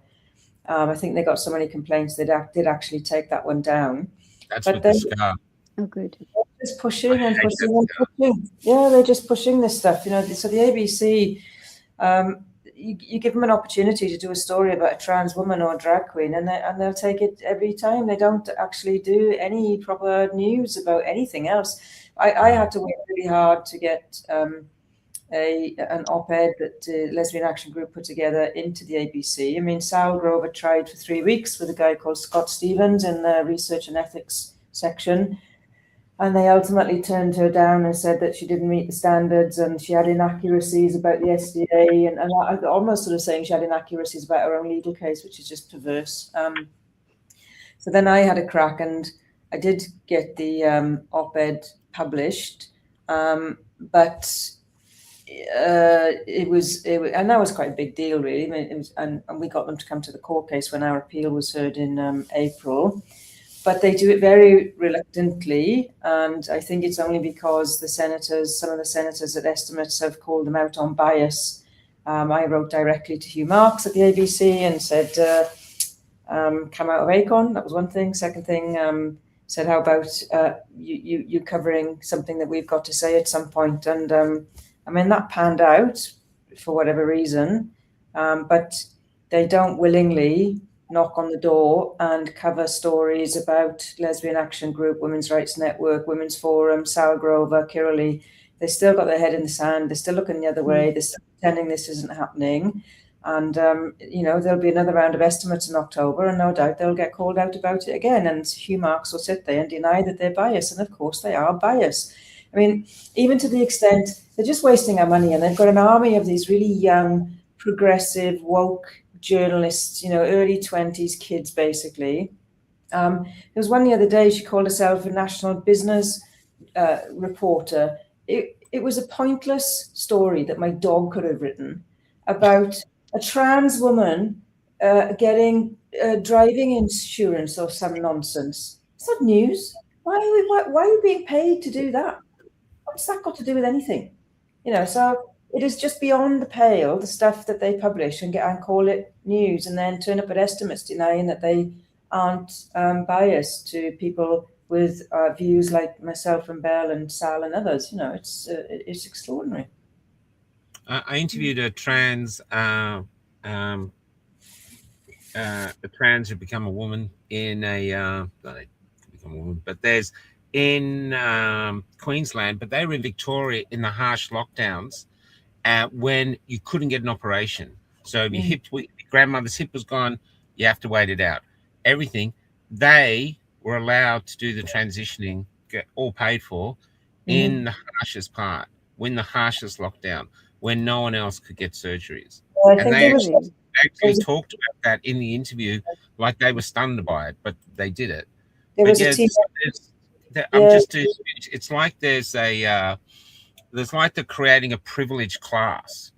I think they got so many complaints they did actually take that one down. That's but the scar. Oh, good. They're just pushing and pushing and pushing. Yeah, they're just pushing this stuff. You know, so the ABC, you give them an opportunity to do a story about a trans woman or a drag queen, and they'll take it every time. They don't actually do any proper news about anything else. I had to work really hard to get an op-ed that Lesbian Action Group put together into the ABC. I mean, Sal Grover tried for 3 weeks with a guy called Scott Stevens in the research and ethics section, and they ultimately turned her down and said that she didn't meet the standards and she had inaccuracies about the SDA, and almost sort of saying she had inaccuracies about her own legal case, which is just perverse. So then I had a crack, and I did get the op-ed published, but it was, and that was quite a big deal, really. I mean, it was, and we got them to come to the court case when our appeal was heard in April. But they do it very reluctantly, and I think it's only because some of the senators at Estimates have called them out on bias. I wrote directly to Hugh Marks at the ABC and said, come out of ACON. That was one thing. Second thing, said, how about you covering something that we've got to say at some point? And I mean, that panned out for whatever reason, but they don't willingly knock on the door and cover stories about Lesbian Action Group, Women's Rights Network, Women's Forum, Sal Grover, Kiralee. They still got their head in the sand. They're still looking the other way. They're still pretending this isn't happening. And, you know, there'll be another round of estimates in October, and no doubt they'll get called out about it again. And Hugh Marks will sit there and deny that they're biased. And of course they are biased. I mean, even to the extent they're just wasting our money, and they've got an army of these really young, progressive, woke journalists, you know, early 20s kids, basically. There was one the other day, she called herself a national business reporter. It was a pointless story that my dog could have written about a trans woman getting driving insurance or some nonsense. It's not news. Why are you being paid to do that? What's that got to do with anything? You know, so it is just beyond the pale, the stuff that they publish and call it news, and then turn up at Estimates denying that they aren't biased to people with views like myself and Belle and Sal and others. You know, it's extraordinary. I interviewed a trans who become a woman in a they become a woman, but there's in Queensland, but they were in Victoria in the harsh lockdowns when you couldn't get an operation. So if your grandmother's hip was gone, you have to wait it out. Everything. They were allowed to do the transitioning, get all paid for, in the harshest part, when the harshest lockdown, when no one else could get surgeries. Well, I And think they there was talked about that in the interview, like they were stunned by it, but they did it. there But was yeah, a team. I'm just. It's like there's like they're creating a privileged class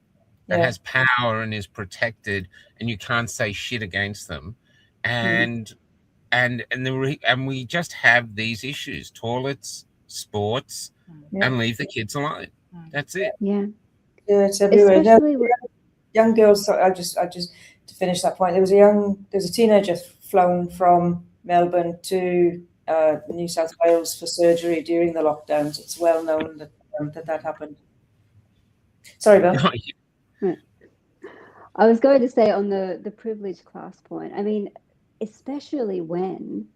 that has power and is protected, and you can't say shit against them, and we just have these issues: toilets, sports, and leave the kids alone. That's it. Yeah. Yeah, it's everywhere. Especially Young girls. So I just to finish that point. There's a teenager flown from Melbourne to New South Wales for surgery during the lockdowns. It's well known that happened. Sorry, Bill. I was going to say on the privileged class point, I mean, especially when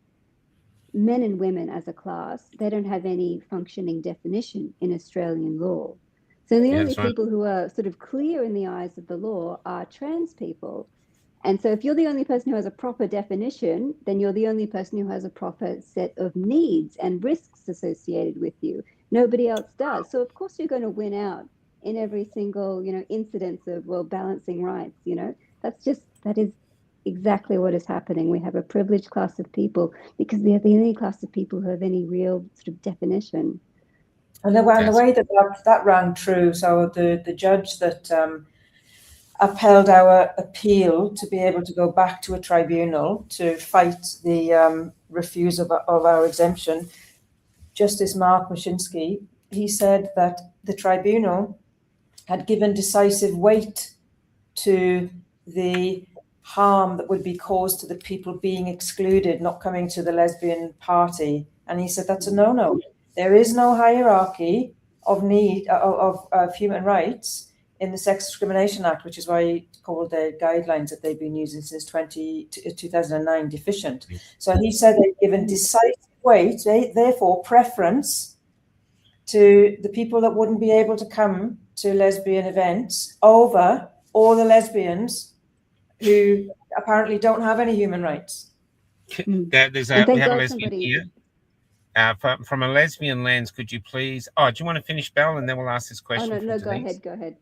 men and women as a class, they don't have any functioning definition in Australian law. So the only people who are sort of clear in the eyes of the law are trans people. And so if you're the only person who has a proper definition, then you're the only person who has a proper set of needs and risks associated with you. Nobody else does. So of course you're going to win out in every single, incidence of, balancing rights, that is exactly what is happening. We have a privileged class of people because they're the only class of people who have any real sort of definition. And the way that rang true, so the judge that upheld our appeal to be able to go back to a tribunal to fight the refusal of our exemption, Justice Mark Mashinsky, he said that the tribunal had given decisive weight to the harm that would be caused to the people being excluded, not coming to the lesbian party. And he said that's a no-no. There is no hierarchy of human rights in the Sex Discrimination Act, which is why it's called the guidelines that they've been using since 2009 deficient. So he said they've given decisive weight, therefore preference, to the people that wouldn't be able to come to lesbian events over all the lesbians who apparently don't have any human rights. We have a lesbian here. From a lesbian lens, could you please... Oh, do you want to finish, Belle, and then we'll ask this question? Oh, no, go ahead.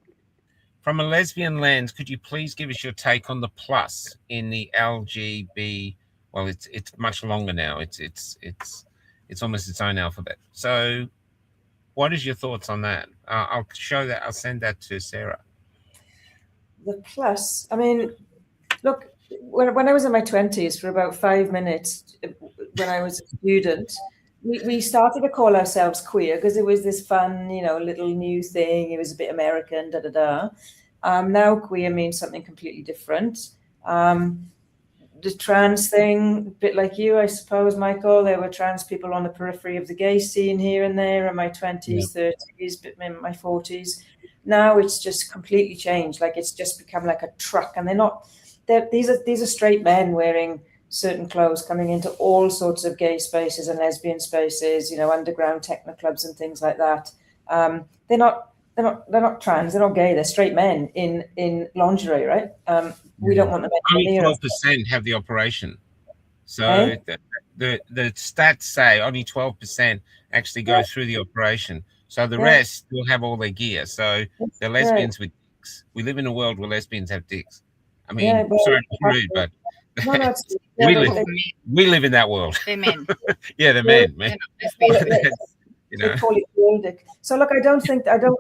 From a lesbian lens, could you please give us your take on the plus in the LGB? Well, it's much longer now. It's almost its own alphabet. So what is your thoughts on that? I'll show that. I'll send that to Sarah. The plus, I mean, look, when I was in my 20s, for about 5 minutes, when I was a student, we started to call ourselves queer because it was this fun, little new thing. It was a bit American, Now queer means something completely different. The trans thing, a bit like you, I suppose, Michael. There were trans people on the periphery of the gay scene here and there in my 20s, 30s, but in my 40s. Now it's just completely changed. Like it's just become like a truck, and these are straight men wearing certain clothes coming into all sorts of gay spaces and lesbian spaces, underground techno clubs and things like that. They're not trans, they're not gay, they're straight men in lingerie, right? We don't want them only 12% have the operation. So the stats say only 12% actually go through the operation. So the rest will have all their gear. So they're lesbians with dicks. We live in a world where lesbians have dicks. I mean, sorry to be rude, but we live in that world. They're men. Yeah, they're men. They call it real dick. So look, I don't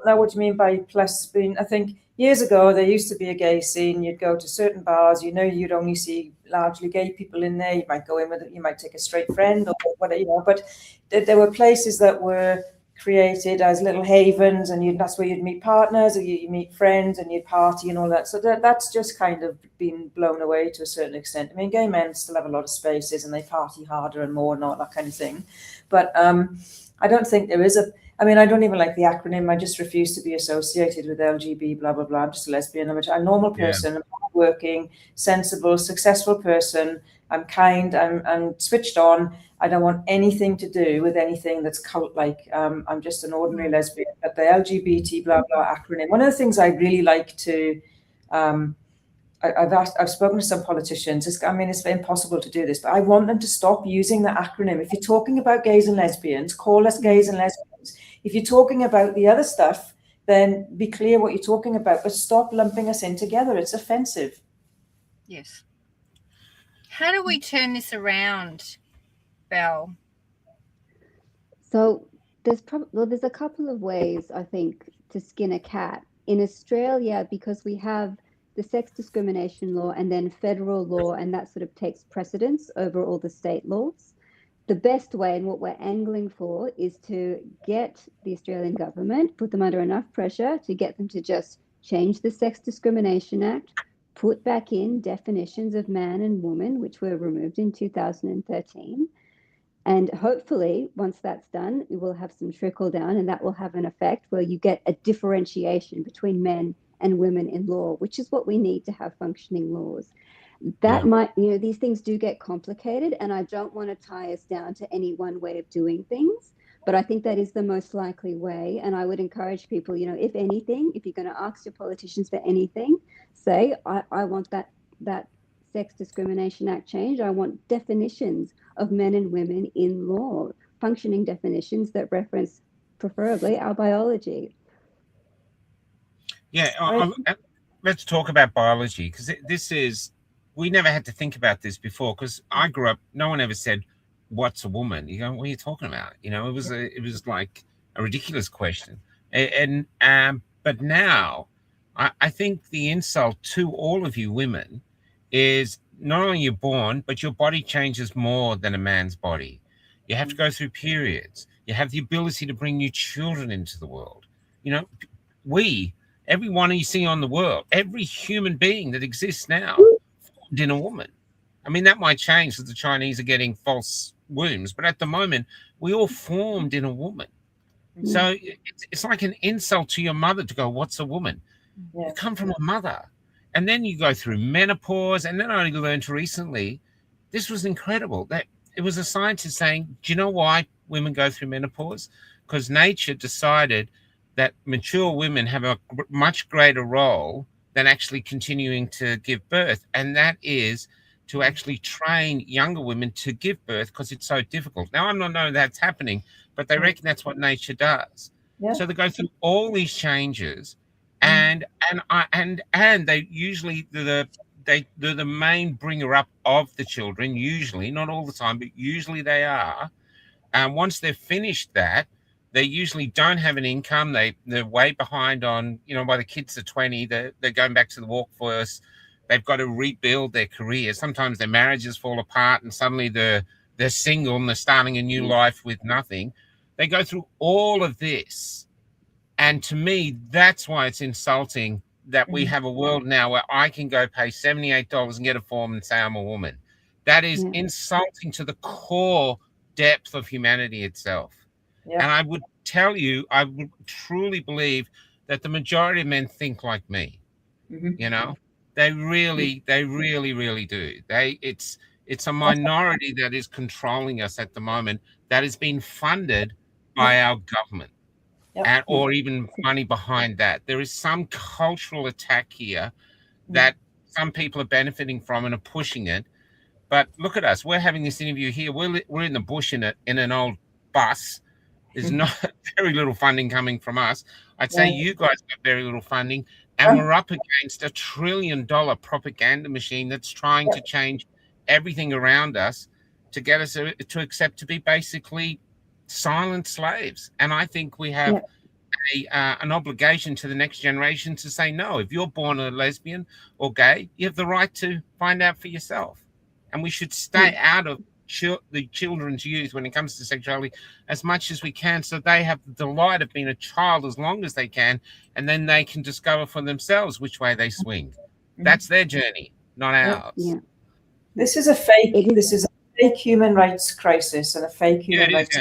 know what you mean by plus being. I think years ago there used to be a gay scene. You'd go to certain bars, you'd only see largely gay people in there. You might go in with it, you might take a straight friend or whatever, but there were places that were created as little havens, and that's where you'd meet partners, or you meet friends, and you'd party and all that. So that's just kind of been blown away to a certain extent. I mean, gay men still have a lot of spaces, and they party harder and more and all that kind of thing. But I don't think there is I don't even like the acronym. I just refuse to be associated with LGB, blah, blah, blah. I'm just a lesbian. I'm a normal person. I'm working, sensible, successful person. I'm kind. I'm switched on. I don't want anything to do with anything that's cult-like. I'm just an ordinary lesbian. But the LGBT, blah, blah acronym. One of the things I really like to, I've spoken to some politicians. It's impossible to do this, but I want them to stop using the acronym. If you're talking about gays and lesbians, call us gays and lesbians. If you're talking about the other stuff, then be clear what you're talking about, but stop lumping us in together. It's offensive. Yes. How do we turn this around, Belle? So there's a couple of ways, I think, to skin a cat. In Australia, because we have the sex discrimination law and then federal law, and that sort of takes precedence over all the state laws. The best way, and what we're angling for, is to get the Australian government, put them under enough pressure to get them to just change the Sex Discrimination Act, put back in definitions of man and woman, which were removed in 2013. And hopefully, once that's done, it will have some trickle down, and that will have an effect where you get a differentiation between men and women in law, which is what we need to have functioning laws. That might, these things do get complicated, and I don't want to tie us down to any one way of doing things, but I think that is the most likely way. And I would encourage people, if anything, if you're going to ask your politicians for anything, say, I want that Sex Discrimination Act change. I want definitions of men and women in law, functioning definitions that reference preferably our biology. Yeah, let's talk about biology, because we never had to think about this before, because I grew up, no one ever said, what's a woman? You go, what are you talking about? It was like a ridiculous question. But now I think the insult to all of you women is not only you're born, but your body changes more than a man's body. You have to go through periods. You have the ability to bring new children into the world. Everyone you see on the world, every human being that exists now, formed in a woman. I mean, that might change as the Chinese are getting false wombs, but at the moment, we all formed in a woman. So it's like an insult to your mother to go, what's a woman? You come from a mother. And then you go through menopause. And then I learned recently, this was incredible, that it was a scientist saying, do you know why women go through menopause? Because nature decided that mature women have a much greater role than actually continuing to give birth. And that is to actually train younger women to give birth, because it's so difficult. Now, I'm not knowing that's happening, but they reckon that's what nature does. Yeah. So they go through all these changes, and they usually they're the main bringer up of the children, usually, not all the time, but usually they are. And once they've finished that, they usually don't have an income. They're way behind on, by the kids are 20, they're going back to the workforce. They've got to rebuild their career. Sometimes their marriages fall apart and suddenly they're single and they're starting a new life with nothing. They go through all of this. And to me, that's why it's insulting that we have a world now where I can go pay $78 and get a form and say I'm a woman. That is insulting to the core depth of humanity itself. Yeah. And I would tell you, I would truly believe that the majority of men think like me. They really do. It's a minority that is controlling us at the moment, that is being funded by our government, or even money behind that. There is some cultural attack here that some people are benefiting from and are pushing it. But look at us. We're having this interview here. We're in the bush in an old bus. There's not very little funding coming from us. I'd say you guys got very little funding, and we're up against $1 trillion propaganda machine that's trying to change everything around us to get us to accept to be basically silent slaves. And I think we have an obligation to the next generation to say, no, if you're born a lesbian or gay, you have the right to find out for yourself. And we should stay out of the children's youth when it comes to sexuality as much as we can, so they have the delight of being a child as long as they can, and then they can discover for themselves which way they swing. That's their journey, not ours. This is a fake human rights crisis and a fake human rights.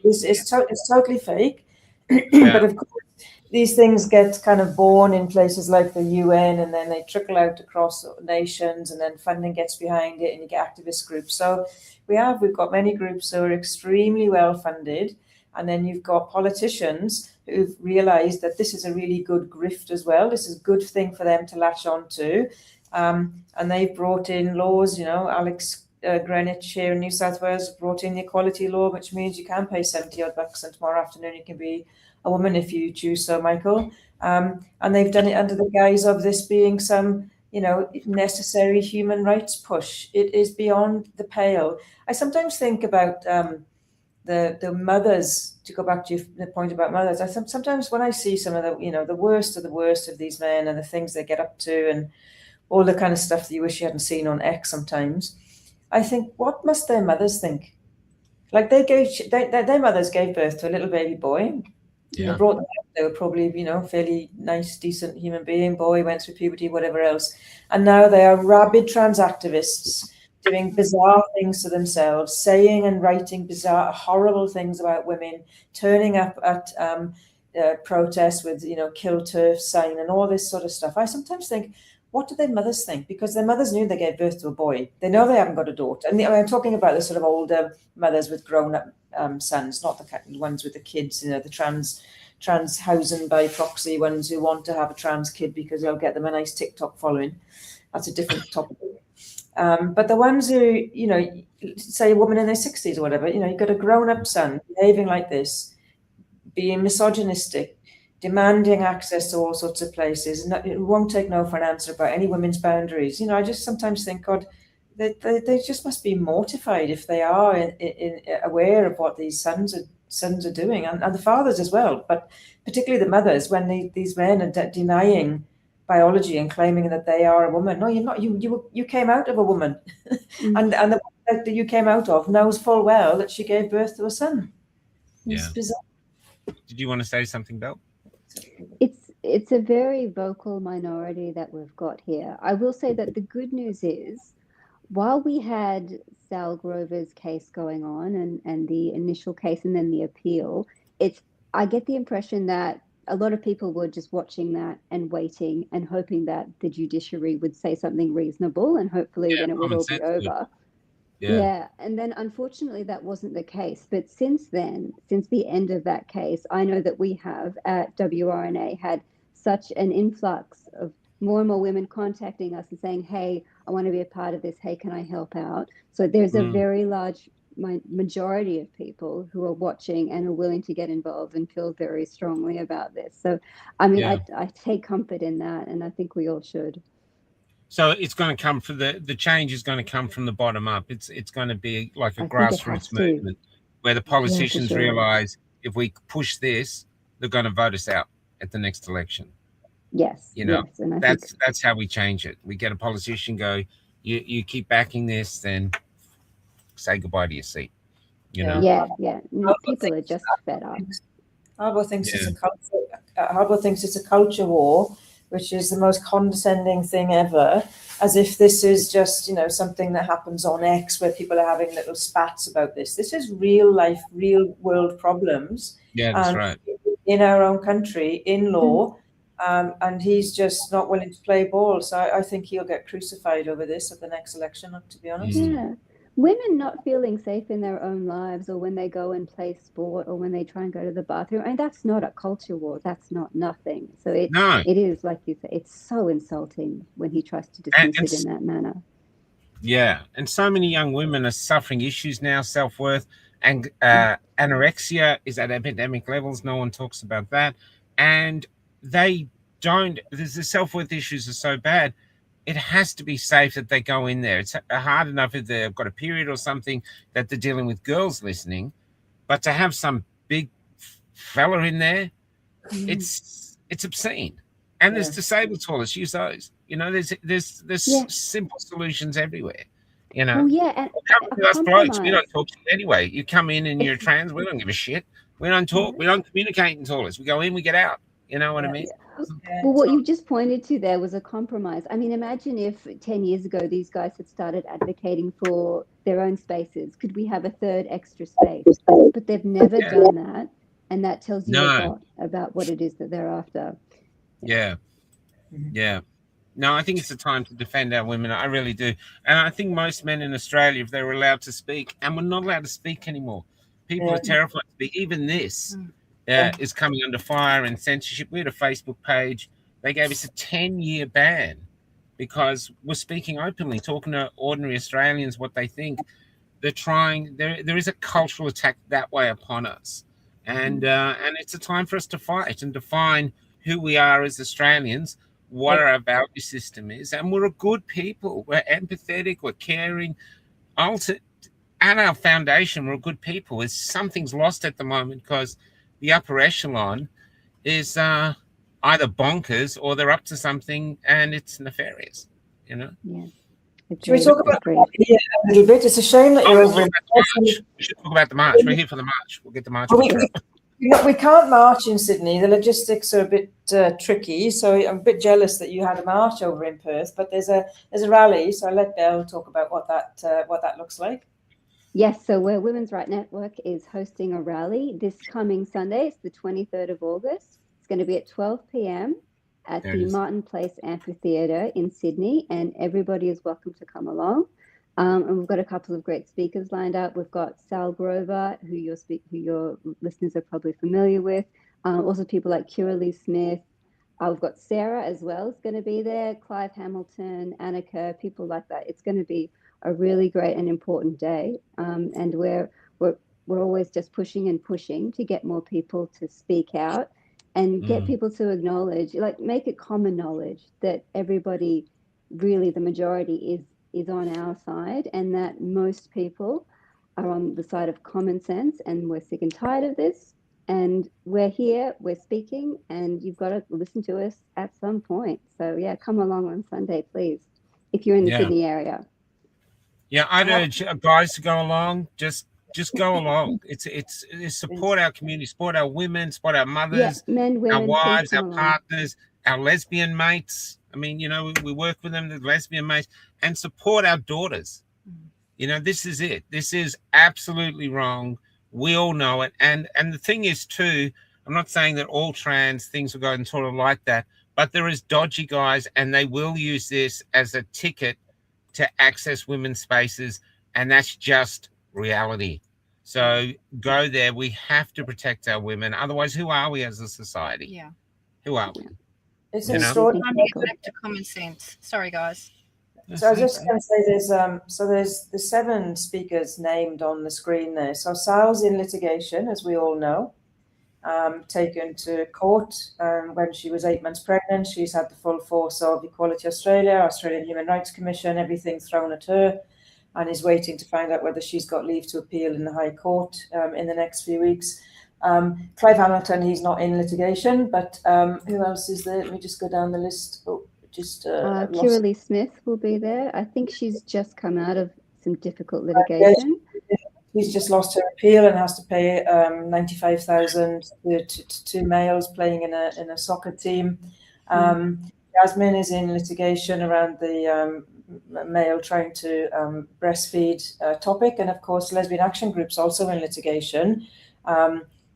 It's totally fake. But of course, these things get kind of born in places like the UN, and then they trickle out across nations, and then funding gets behind it, and you get activist groups. So we've got many groups that are extremely well funded, and then you've got politicians who've realized that this is a really good grift as well. This is a good thing for them to latch on to. And they've brought in laws, Alex Greenwich here in New South Wales brought in the equality law, which means you can pay 70 odd bucks, and tomorrow afternoon you can be a woman if you choose so, Michael. And they've done it under the guise of this being some, necessary human rights push. It is beyond the pale. I sometimes think about the mothers, to go back to the point about mothers. Sometimes when I see some of the worst of these men and the things they get up to and all the kind of stuff that you wish you hadn't seen on X sometimes, I think, what must their mothers think? Like their mothers gave birth to a little baby boy. They brought them up. They were probably, fairly nice, decent human being. Boy went through puberty, whatever else. And now they are rabid trans activists doing bizarre things to themselves, saying and writing bizarre, horrible things about women, turning up at protests with, kill TERF sign and all this sort of stuff. I sometimes think, what do their mothers think? Because their mothers knew they gave birth to a boy. They know they haven't got a daughter. And I'm talking about the sort of older mothers with grown-up sons, not the ones with the kids, the trans housing by proxy ones who want to have a trans kid because they'll get them a nice TikTok following. That's a different topic. But the ones who, say a woman in their 60s or whatever, you've got a grown-up son behaving like this, being misogynistic, demanding access to all sorts of places, and it won't take no for an answer about any women's boundaries. I just sometimes think, God, they just must be mortified if they are aware of what these sons are doing, and the fathers as well, but particularly the mothers, when these men are denying biology and claiming that they are a woman. No, you're not. You came out of a woman, and the woman that you came out of knows full well that she gave birth to a son. It's bizarre. Did you want to say something, Belle? It's a very vocal minority that we've got here. I will say that the good news is, while we had Sal Grover's case going on and the initial case and then the appeal, I get the impression that a lot of people were just watching that and waiting and hoping that the judiciary would say something reasonable, and hopefully then it would all be over. Yeah. And then unfortunately that wasn't the case. But since then, since the end of that case, I know that we have at WRNA had such an influx of more and more women contacting us and saying, hey, I want to be a part of this. Hey, can I help out? So there's a very large majority of people who are watching and are willing to get involved and feel very strongly about this. So, I mean, I take comfort in that, and I think we all should. So it's going to come from the change is going to come from the bottom up. It's going to be like a grassroots movement where the politicians realize if we push this, they're going to vote us out at the next election. Yes. And that's how we change it. We get a politician go, you keep backing this, then say goodbye to your seat. Yeah. People are just fed up. Harbour thinks it's a culture. Harbour thinks it's a culture war, which is the most condescending thing ever, as if this is just, something that happens on X where people are having little spats about this. This is real life, real world problems. Yeah, that's right. In our own country, in law, and he's just not willing to play ball. So I think he'll get crucified over this at the next election, to be honest. Yeah. Women not feeling safe in their own lives, or when they go and play sport, or when they try and go to the bathroom. I mean, that's not a culture war. That's not nothing. So it is, like you say, it's so insulting when he tries to dismiss it in that manner. Yeah. And so many young women are suffering issues now, self-worth, and anorexia is at epidemic levels. No one talks about that. And the self-worth issues are so bad. It has to be safe that they go in there. It's hard enough if they've got a period or something that they're dealing with girls listening, but to have some big fella in there, it's obscene. And there's disabled toilets. Use those. There's simple solutions everywhere. Well, and us blokes, we don't talk to you anyway. You come in and you're trans, we don't give a shit. We don't talk. We don't communicate in toilets. We go in, we get out. You know what I mean? Well, what you just pointed to there was a compromise. I mean, imagine if 10 years ago these guys had started advocating for their own spaces. Could we have a third extra space? But they've never done that. And that tells you a lot about what it is that they're after. Yeah. No, I think it's a time to defend our women. I really do. And I think most men in Australia, if they were allowed to speak, and we're not allowed to speak anymore. People are terrified to speak. Even this is coming under fire and censorship. We had a Facebook page. They gave us a 10-year ban because we're speaking openly, talking to ordinary Australians what they think. They're trying. There is a cultural attack that way upon us. And it's a time for us to fight and define who we are as Australians, what our value system is, and we're a good people. We're empathetic, we're caring. At our foundation, we're good people. Something's lost at the moment because the upper echelon is either bonkers or they're up to something and it's nefarious, you know? Yeah. Should we talk about that a little bit? It's a shame that you're over in We should talk about the march. We're here for the march. We'll get the march. We can't march in Sydney. The logistics are a bit tricky, so I'm a bit jealous that you had a march over in Perth. But there's a rally, so I'll let Belle talk about what that looks like. Yes, so where Women's Right Network is hosting a rally this coming Sunday. It's the 23rd of August. It's going to be at 12 p.m. at the Martin Place Amphitheatre in Sydney, and everybody is welcome to come along. And we've got a couple of great speakers lined up. We've got Sal Grover, who your listeners are probably familiar with. Also people like Kira Lee Smith. We've got Sarah as well is going to be there. Clive Hamilton, Anna Kerr, people like that. It's going to be a really great and important day. And we're always just pushing to get more people to speak out and get people to acknowledge, like make it common knowledge that everybody, really the majority is on our side, and that most people are on the side of common sense, and we're sick and tired of this, and we're here, we're speaking, and you've got to listen to us at some point. So yeah, come along on Sunday, please, if you're in the Sydney area. Yeah, I'd urge guys to go along. Just go along. It's support our community, support our women, support our mothers, men, women, our wives, our partners, our lesbian mates. I mean, you know, we work with them, the lesbian mates, and support our daughters. You know, this is it. This is absolutely wrong. We all know it. And the thing is, too, I'm not saying that all trans things will go and sort of like that, but there is dodgy guys, and they will use this as a ticket to access women's spaces, and that's just reality. So go there. We have to protect our women. Otherwise, who are we as a society? Yeah. Who are we? It's time to get back to common sense. Sorry, guys. So I was just going to say there's the 7 speakers named on the screen there. So Sal's in litigation, as we all know, taken to court when she was 8 months pregnant. She's had the full force of Equality Australia, Australian Human Rights Commission, everything thrown at her, and is waiting to find out whether she's got leave to appeal in the High Court in the next few weeks. Clive Hamilton, he's not in litigation, but who else is there? Let me just go down the list. Kira Lee Smith will be there. I think she's just come out of some difficult litigation. He's just lost her appeal and has to pay $95,000 to 2 males playing in a soccer team. Jasmine is in litigation around the male trying to breastfeed topic, and of course Lesbian Action Group's also in litigation.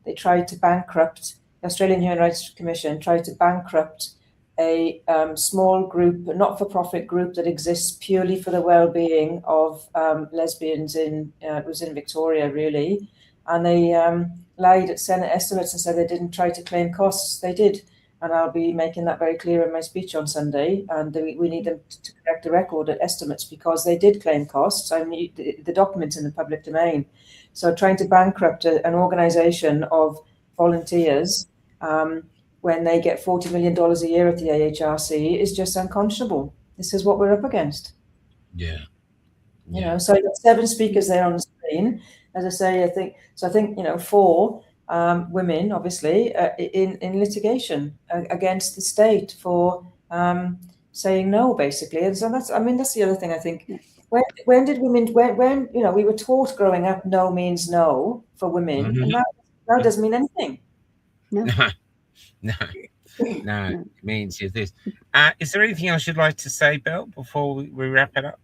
They tried to bankrupt, the Australian Human Rights Commission tried to bankrupt a small group, a not-for-profit group that exists purely for the well-being of lesbians it was in Victoria, really. And they lied at Senate estimates and said they didn't try to claim costs. They did. And I'll be making that very clear in my speech on Sunday. And we need them to correct the record at estimates, because they did claim costs. I mean, the document's in the public domain. So trying to bankrupt an organisation of volunteers when they get $40 million a year at the AHRC is just unconscionable. This is what we're up against. Yeah. You know, so you've got 7 speakers there on the screen. As I say, I think, you know, 4 women, obviously, in litigation against the state for saying no, basically. And so that's the other thing, I think. When did women, when you know, we were taught growing up, no means no for women, and now doesn't mean anything. No. No. No, it means you're this. Is there anything else you'd like to say, Belle, before we wrap it up?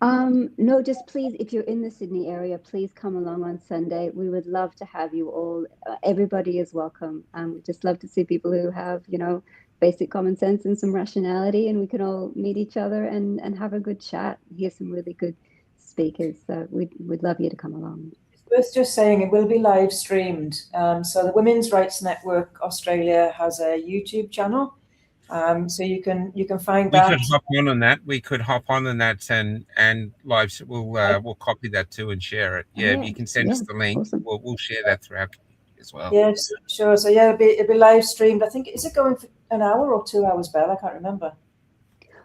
No, just please, if you're in the Sydney area, please come along on Sunday. We would love to have you all. Everybody is welcome. We'd just love to see people who have, basic common sense and some rationality, and we can all meet each other and have a good chat, hear some really good speakers. So we'd love you to come along. It's worth just saying it will be live streamed. So the Women's Rights Network Australia has a YouTube channel. So you can find that. We could hop on that. We could hop on that and live. We'll copy that too and share it. Yeah, if you can send us the link, awesome. We'll share that throughout as well. Yes, sure. So yeah, it'll be live streamed. I think, is it going for an hour or 2 hours, Belle? I can't remember.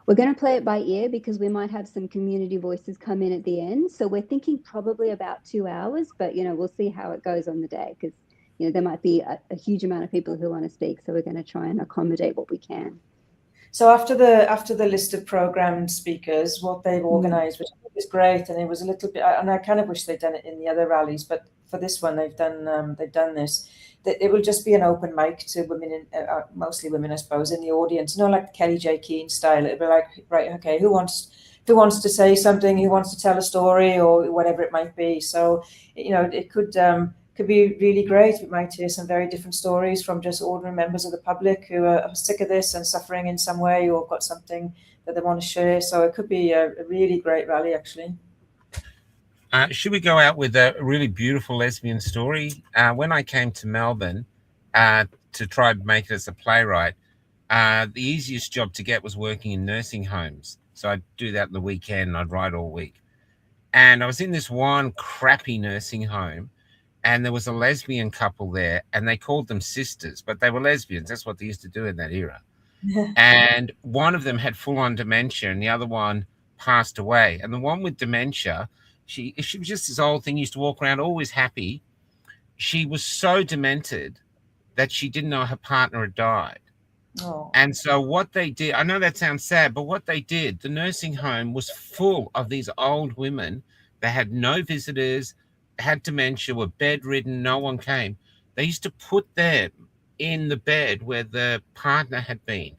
We're going to play it by ear because we might have some community voices come in at the end. So we're thinking probably about 2 hours, but we'll see how it goes on the day because there might be a huge amount of people who want to speak. So we're going to try and accommodate what we can. So after the list of programmed speakers, what they've organised, which I think is great, and it was a little bit, and I kind of wish they'd done it in the other rallies, but for this one they've done this. That it will just be an open mic to women, mostly women, I suppose, in the audience. Like Kelly J. Keane style. It'll be like, right, okay, who wants to say something? Who wants to tell a story or whatever it might be? So it could be really great. We might hear some very different stories from just ordinary members of the public who are sick of this and suffering in some way or got something that they want to share. So it could be a really great rally, actually. Should we go out with a really beautiful lesbian story? When I came to Melbourne to try and make it as a playwright, the easiest job to get was working in nursing homes. So I'd do that on the weekend. I'd write all week. And I was in this one crappy nursing home. And there was a lesbian couple there, and they called them sisters, but they were lesbians. That's what they used to do in that era. And one of them had full-on dementia, and the other one passed away. And the one with dementia, she was just this old thing, used to walk around always happy. She was so demented that she didn't know her partner had died. Oh. And so what they did, I know that sounds sad, but what they did, the nursing home was full of these old women. They had no visitors, had dementia, were bedridden, no one came. They used to put them in the bed where the partner had been.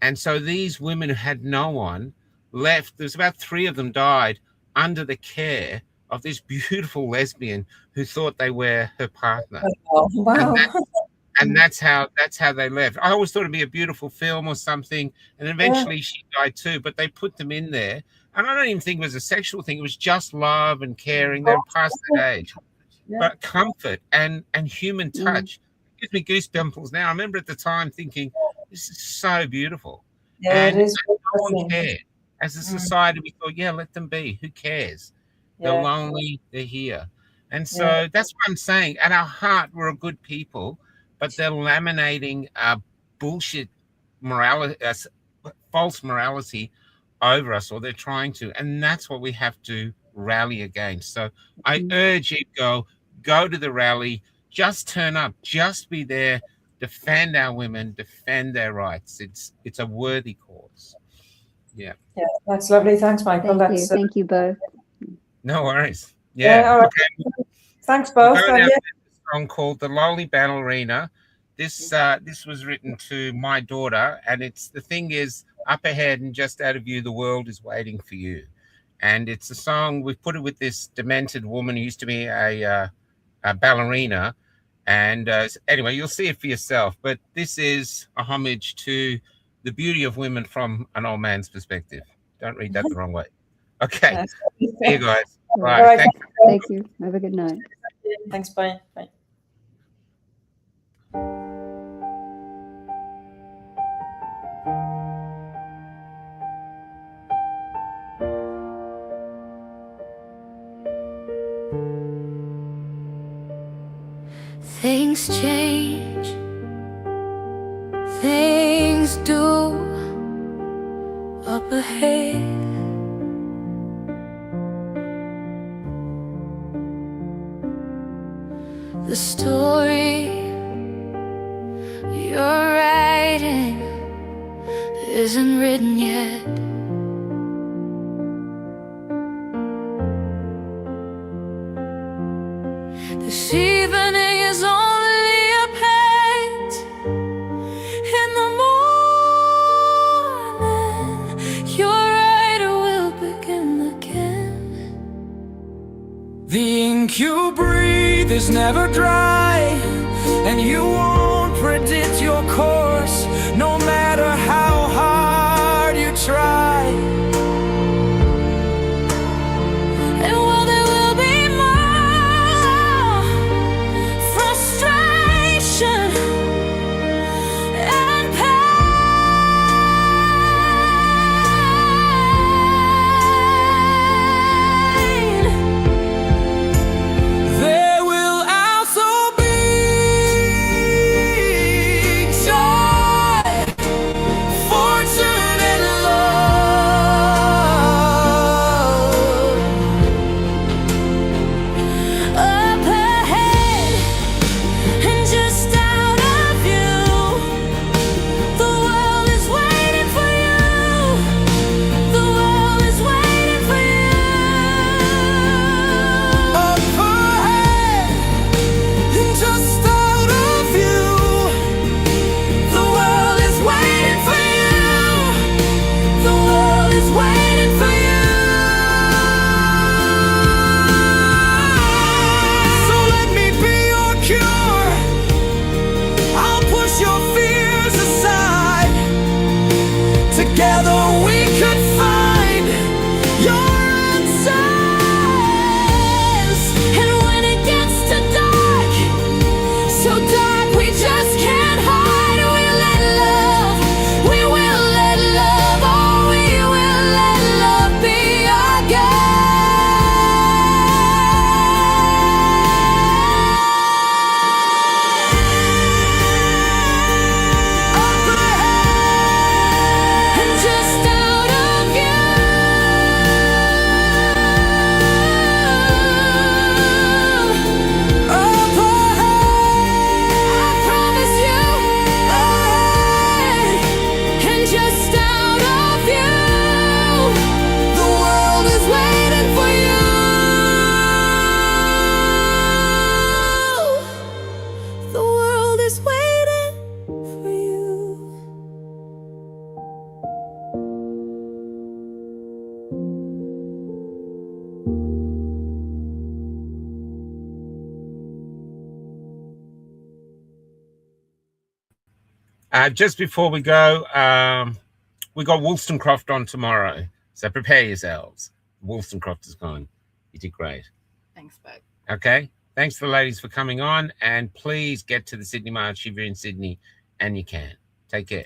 And so these women who had no one left, there's about 3 of them died under the care of this beautiful lesbian who thought they were her partner. Oh, wow. And that's how they left. I always thought it'd be a beautiful film or something. And eventually she died too, but they put them in there. And I don't even think it was a sexual thing. It was just love and caring. They were past that age. Yeah. But comfort and human touch. It gives me goosebumps now. I remember at the time thinking, this is so beautiful. Yeah, and it is. No one cared. As a society, we thought, yeah, let them be. Who cares? Yeah. They're lonely. They're here. And so that's what I'm saying. At our heart, we're a good people, but they're laminating bullshit morality, false morality over us, or they're trying to, and that's what we have to rally against. So I urge you, go to the rally, just turn up, just be there, defend our women, defend their rights. It's a worthy cause. Yeah, that's lovely. Thanks, Michael. Thank you both. No worries. Yeah, all right. Okay. Thanks both. A song called "The Lowly Ballerina." This was written to my daughter, and the thing is, up ahead and just out of view, the world is waiting for you. And it's a song, we've put it with this demented woman who used to be a ballerina. And anyway, you'll see it for yourself. But this is a homage to the beauty of women from an old man's perspective. Don't read that the wrong way. Okay. See you guys. Right. Thank you. Have a good night. Thanks. Bye. Bye. Things change, things do up ahead. The story you're writing isn't written yet. This evening is only a paint is never dry, and you won't predict your course, no matter how hard you try. And while there will be more frustration and pain, There will also be joy, fortune, and love. up ahead and just out of view, the world is waiting for you. The world is waiting for you. Up ahead and just out of view, The world is waiting for you. The world is waiting for you. so let me be your cure. I'll push your fears aside. Together we could find your answers. And when it gets too dark, so dark we just can't hide, we let love, we will let love, oh, we will let love be our guide. And just out of view, up ahead. I promise you, and just out of view, The world is waiting for you. The world is waiting for you. Just before we go, we got Wollstonecroft on tomorrow, so prepare yourselves. Wollstonecroft is gone. You did great. Thanks, babe. Okay. Thanks to the ladies for coming on, and please get to the Sydney March if you're in Sydney and you can. Take care.